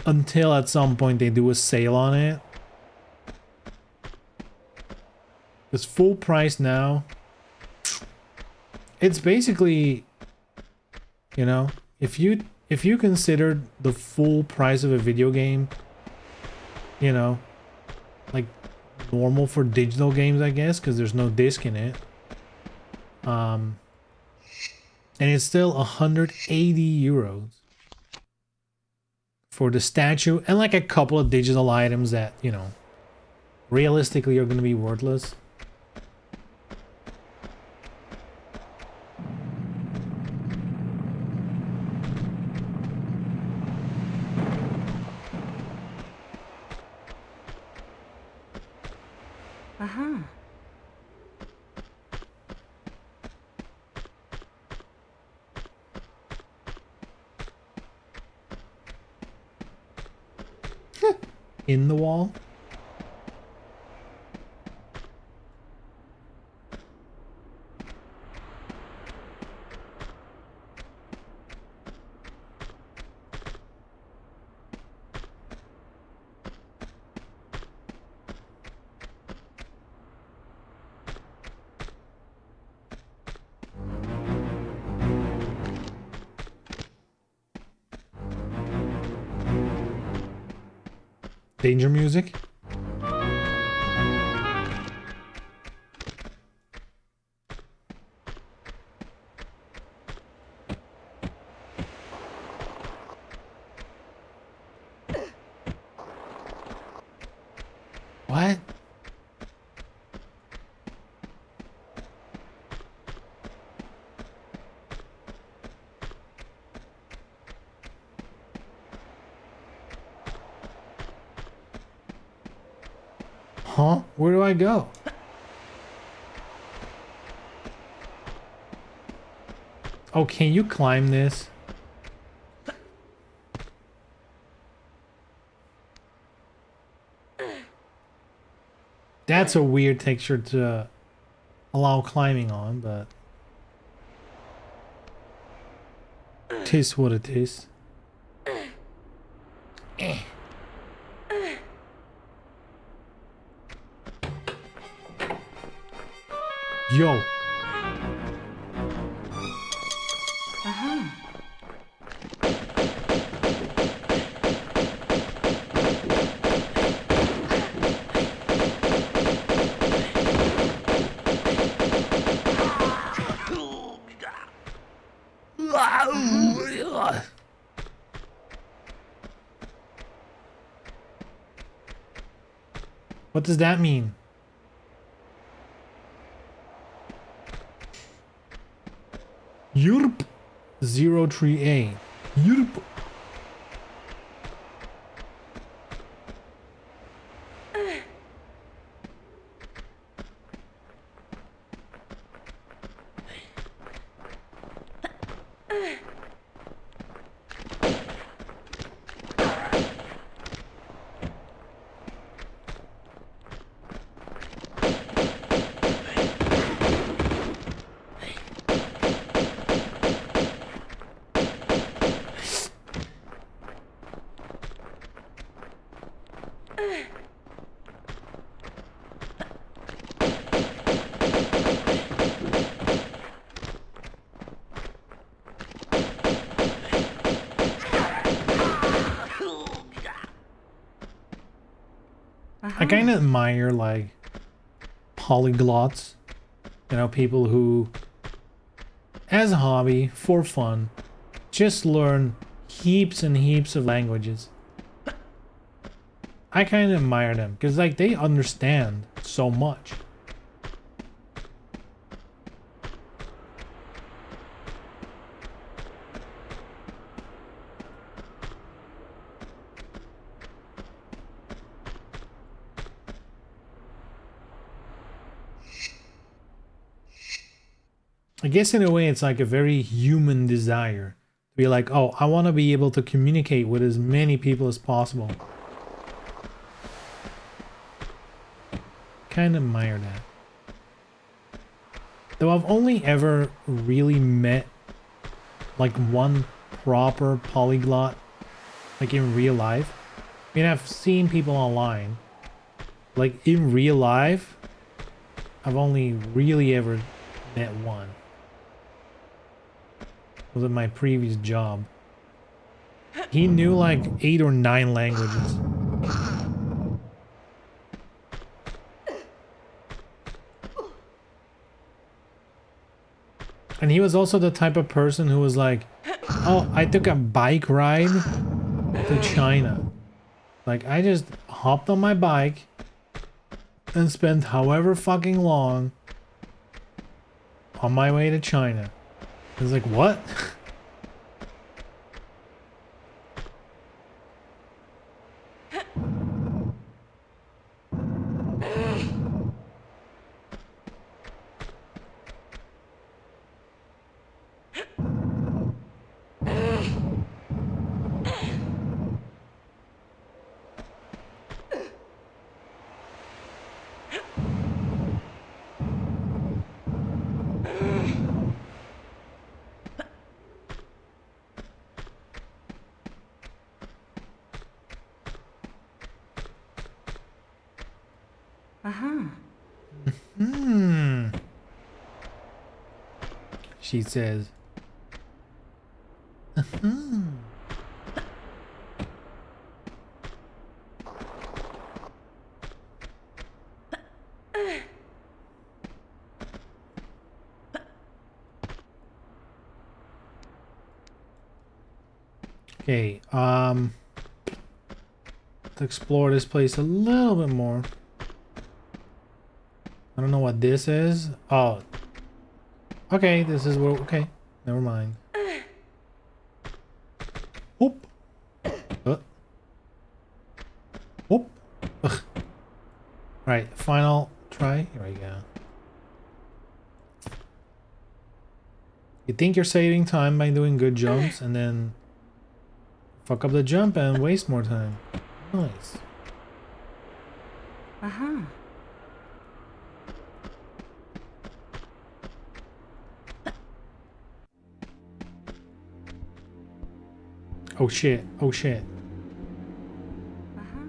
until at some point they do a sale on it. It's full price now. It's basically, you know, if you considered the full price of a video game, you know, like normal for digital games, I guess, because there's no disc in it. And it's still 180 euros for the statue and like a couple of digital items that, you know, realistically are going to be worthless. In the wall. Danger music. What? Huh? Where do I go? Oh, can you climb this? That's a weird texture to allow climbing on, but tis what it is. Yo. What does that mean? Europe 03A. Europe. I kind of admire like polyglots, you know, people who, as a hobby, for fun, just learn heaps and heaps of languages. I kind of admire them because like they understand so much. I guess in a way it's like a very human desire to be like, oh, I want to be able to communicate with as many people as possible. Kind of admire that. Though I've only ever really met like one proper polyglot, like in real life. I mean, I've seen people online. Like in real life, I've only really ever met one. Was at my previous job. He knew like 8 or 9 languages. And he was also the type of person who was like, oh, I took a bike ride to China. Like, I just hopped on my bike and spent however fucking long on my way to China. I was like, what? She says. Okay, let's explore this place a little bit more. I don't know what this is. Oh. Okay, this is where... Okay, never mind. Oop. Oop. Ugh. Right, final try. Here we go. You think you're saving time by doing good jumps and then fuck up the jump and waste more time. Nice. Uh-huh. Oh shit. Oh shit. Uh-huh.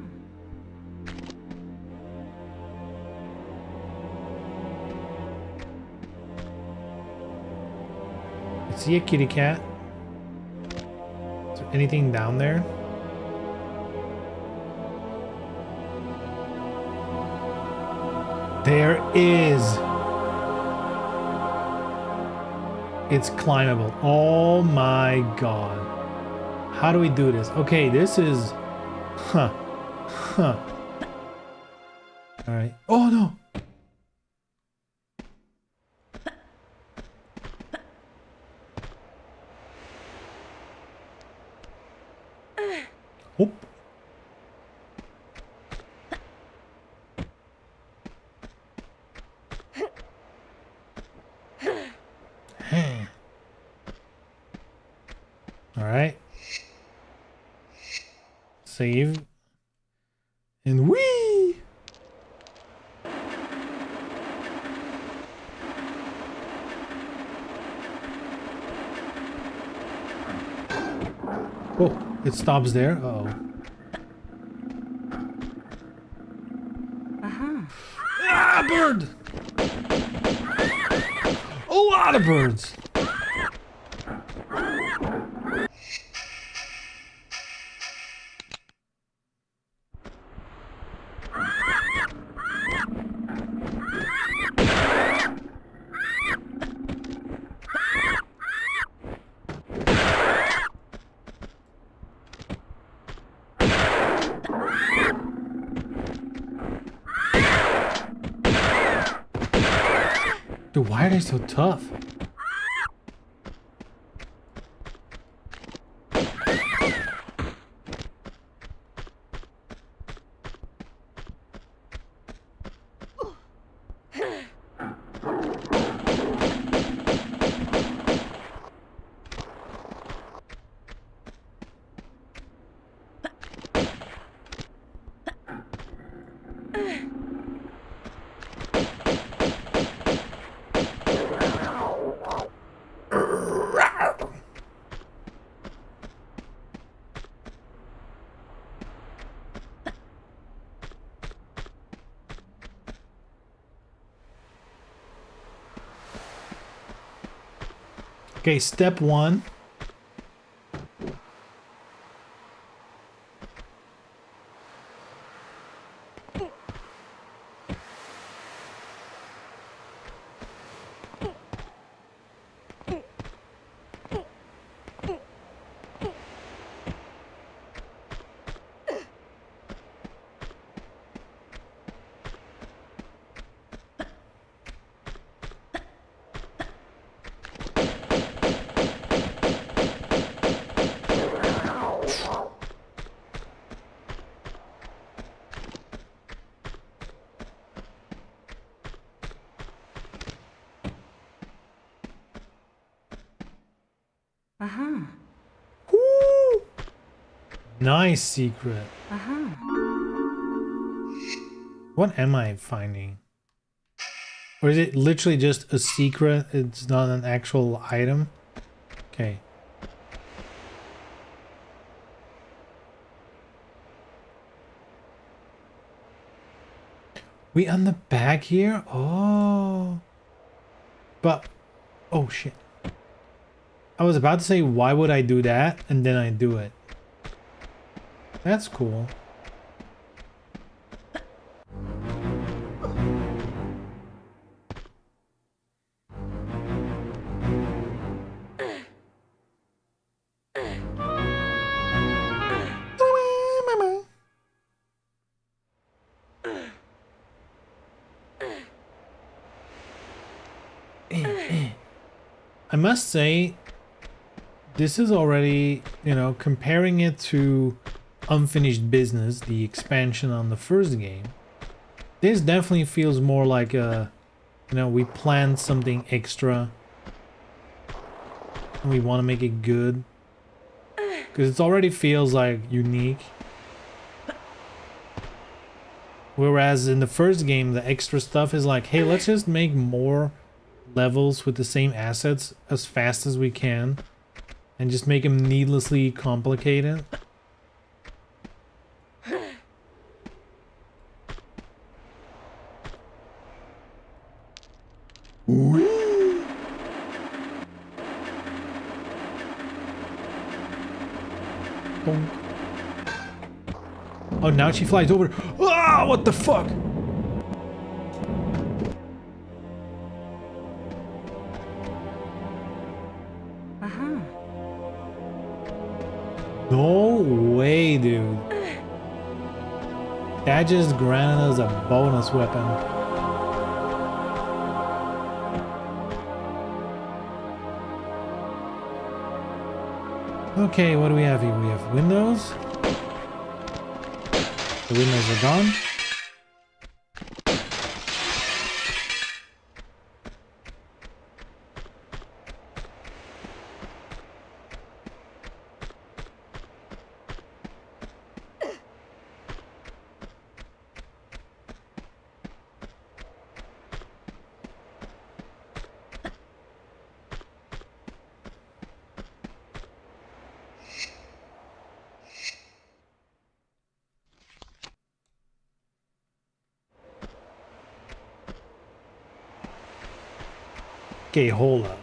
I see a kitty cat. Is there anything down there? There is. It's climbable. Oh my god. How do we do this? Okay, this is... Huh. Huh. Alright. Oh no! Oop. Alright. Save. And whee! Oh, it stops there. Uh-oh. Uh-huh. Ah, bird! A lot of birds! Dude, why are they so tough? Okay, step one. Uh-huh. Woo! Nice secret. Uh-huh. What am I finding? Or is it literally just a secret? It's not an actual item? Okay. We on the back here? Oh. But, oh shit. I was about to say, why would I do that? And then I do it. That's cool. I must say, this is already, you know, comparing it to Unfinished Business, the expansion on the first game. This definitely feels more like a, you know, we planned something extra and we want to make it good. Because it already feels like unique. Whereas in the first game, the extra stuff is like, hey, let's just make more levels with the same assets as fast as we can. And just make them needlessly complicated. Oh, now she flies over. Ah, what the fuck? Uh-huh. No way, dude. That just granted us a bonus weapon. Okay, what do we have here? We have windows. The windows are gone. Okay, hold up.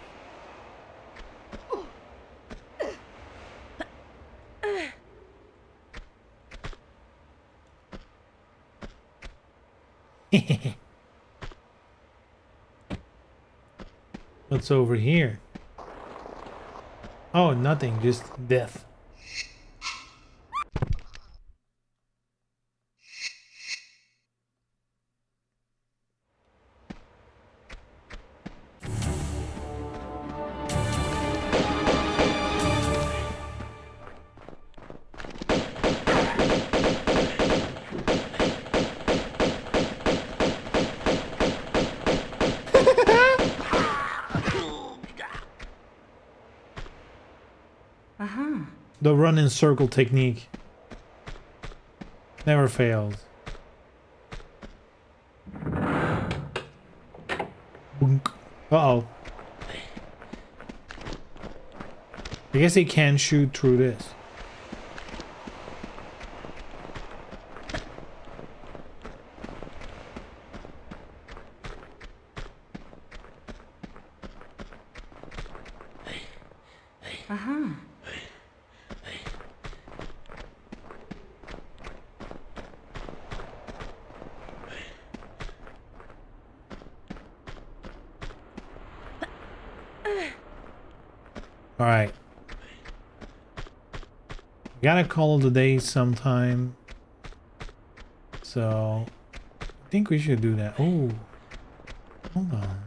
What's over here? Oh, nothing, just death. Uh-huh. The run in circle technique never fails. Boonk. Uh-oh. I guess they can shoot through this. Uh-huh. All right. Gotta call it a day sometime. So, I think we should do that. Oh, hold on.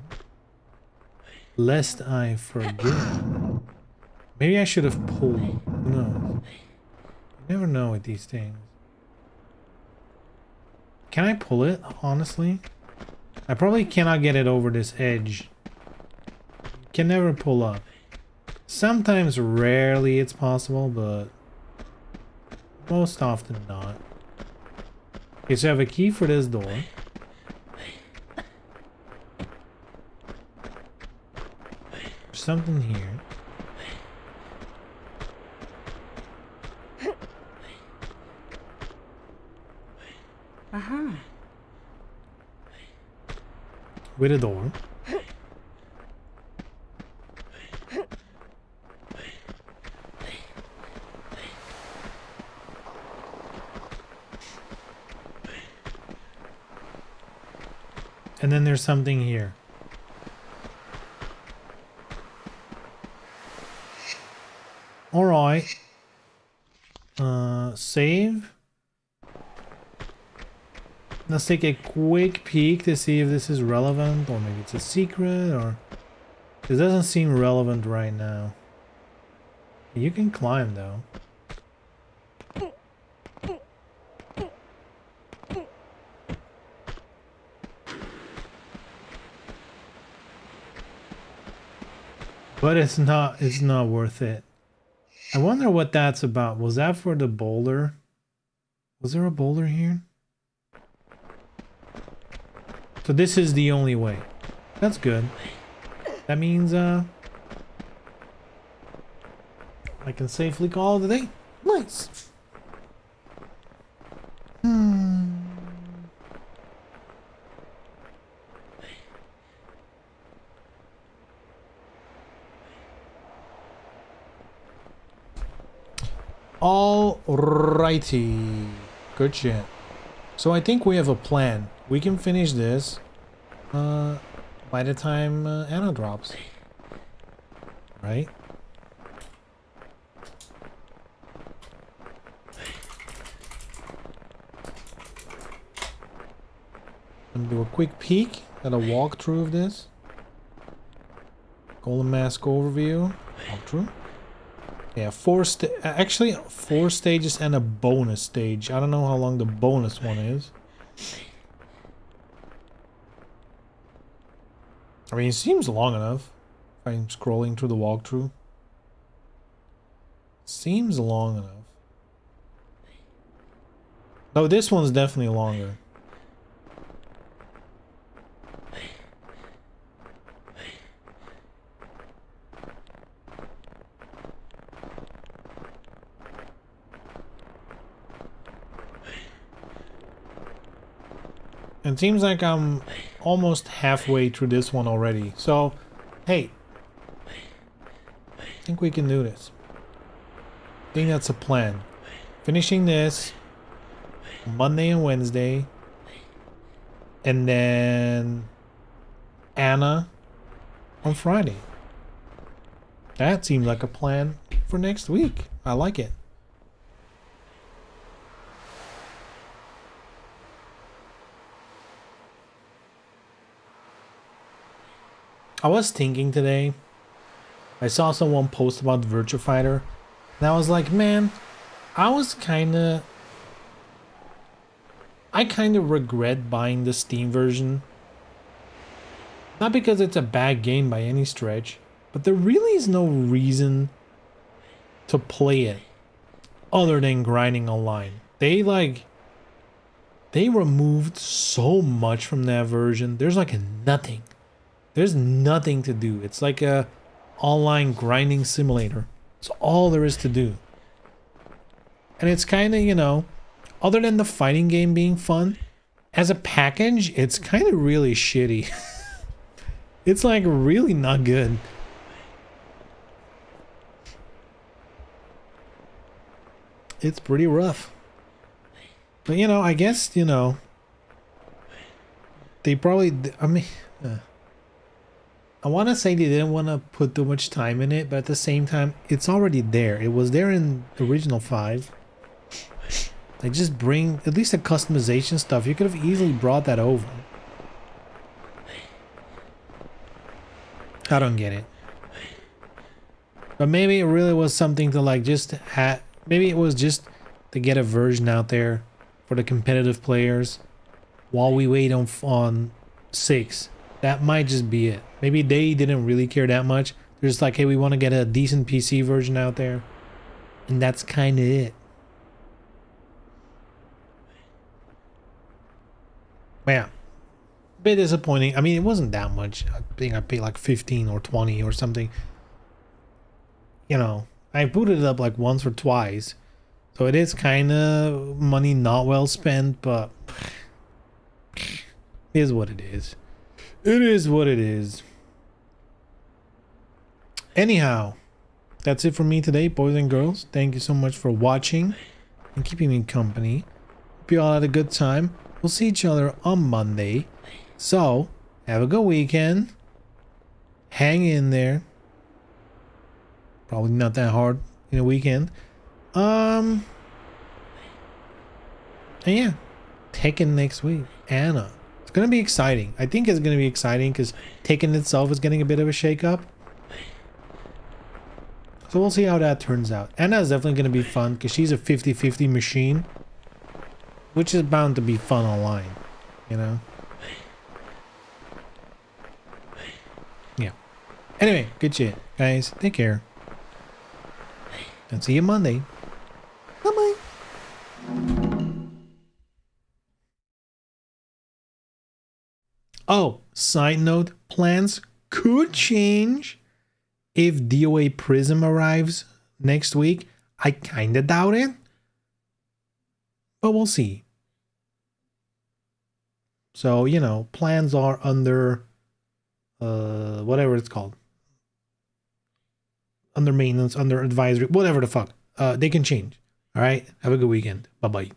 Lest I forget. Maybe I should have pulled. Who knows? You never know with these things. Can I pull it, honestly? I probably cannot get it over this edge. Can never pull up. Sometimes, rarely it's possible, but most often not. Okay, so I have a key for this door. There's something here. Uh-huh. With a door. And then there's something here. Alright. Save. Let's take a quick peek to see if this is relevant, or maybe it's a secret, or... It doesn't seem relevant right now. You can climb though. But it's not worth it. I wonder what that's about. Was that for the boulder? Was there a boulder here? So this is the only way. That's good. That means I can safely call it a day. Nice. Alrighty. Good shit. So I think we have a plan. We can finish this by the time Anna drops. Right? Let me do a quick peek at a walkthrough of this. Golden Mask overview. Walkthrough. Yeah, actually 4 stages and a bonus stage. I don't know how long the bonus one is. I mean, it seems long enough. If I'm scrolling through the walkthrough. Seems long enough. No, this one's definitely longer. It seems like I'm almost halfway through this one already. So, hey. I think we can do this. I think that's a plan. Finishing this Monday and Wednesday. And then Anna on Friday. That seems like a plan for next week. I like it. I was thinking today, I saw someone post about Virtua Fighter, and I was like, man, I kind of regret buying the Steam version. Not because it's a bad game by any stretch, but there really is no reason to play it other than grinding online. They removed so much from that version. There's like nothing. There's nothing to do. It's like a online grinding simulator. It's all there is to do. And it's kind of, you know, other than the fighting game being fun, as a package, it's kind of really shitty. It's like really not good. It's pretty rough. But, you know, I guess, you know, they probably, I mean... I want to say they didn't want to put too much time in it, but at the same time, it's already there. It was there in the original 5. They just bring at least the customization stuff. You could have easily brought that over. I don't get it. But maybe it really was something to like just have. Maybe it was just to get a version out there for the competitive players while we wait on 6. That might just be it. Maybe they didn't really care that much. They're just like, hey, we want to get a decent PC version out there. And that's kind of it. But yeah. A bit disappointing. I mean, it wasn't that much. I think I paid like 15 or 20 or something. You know, I booted it up like once or twice. So it is kind of money not well spent, but it is what it is. It is what it is. Anyhow, that's it for me today, boys and girls. Thank you so much for watching and keeping me company. Hope you all had a good time. We'll see each other on Monday. So, have a good weekend. Hang in there. Probably not that hard in a weekend. And yeah, Tekken next week. Anna. It's gonna be exciting. I think it's gonna be exciting because Tekken itself is getting a bit of a shake-up. So we'll see how that turns out. Anna's definitely going to be fun because she's a 50-50 machine, which is bound to be fun online, you know? Yeah. Anyway, good shit, guys. Take care. And see you Monday. Bye-bye. Oh, side note, plans could change if DOA Prism arrives next week. I kinda doubt it, but we'll see. So, you know, plans are under whatever it's called. Under maintenance, under advisory, whatever the fuck. They can change. All right. Have a good weekend. Bye-bye.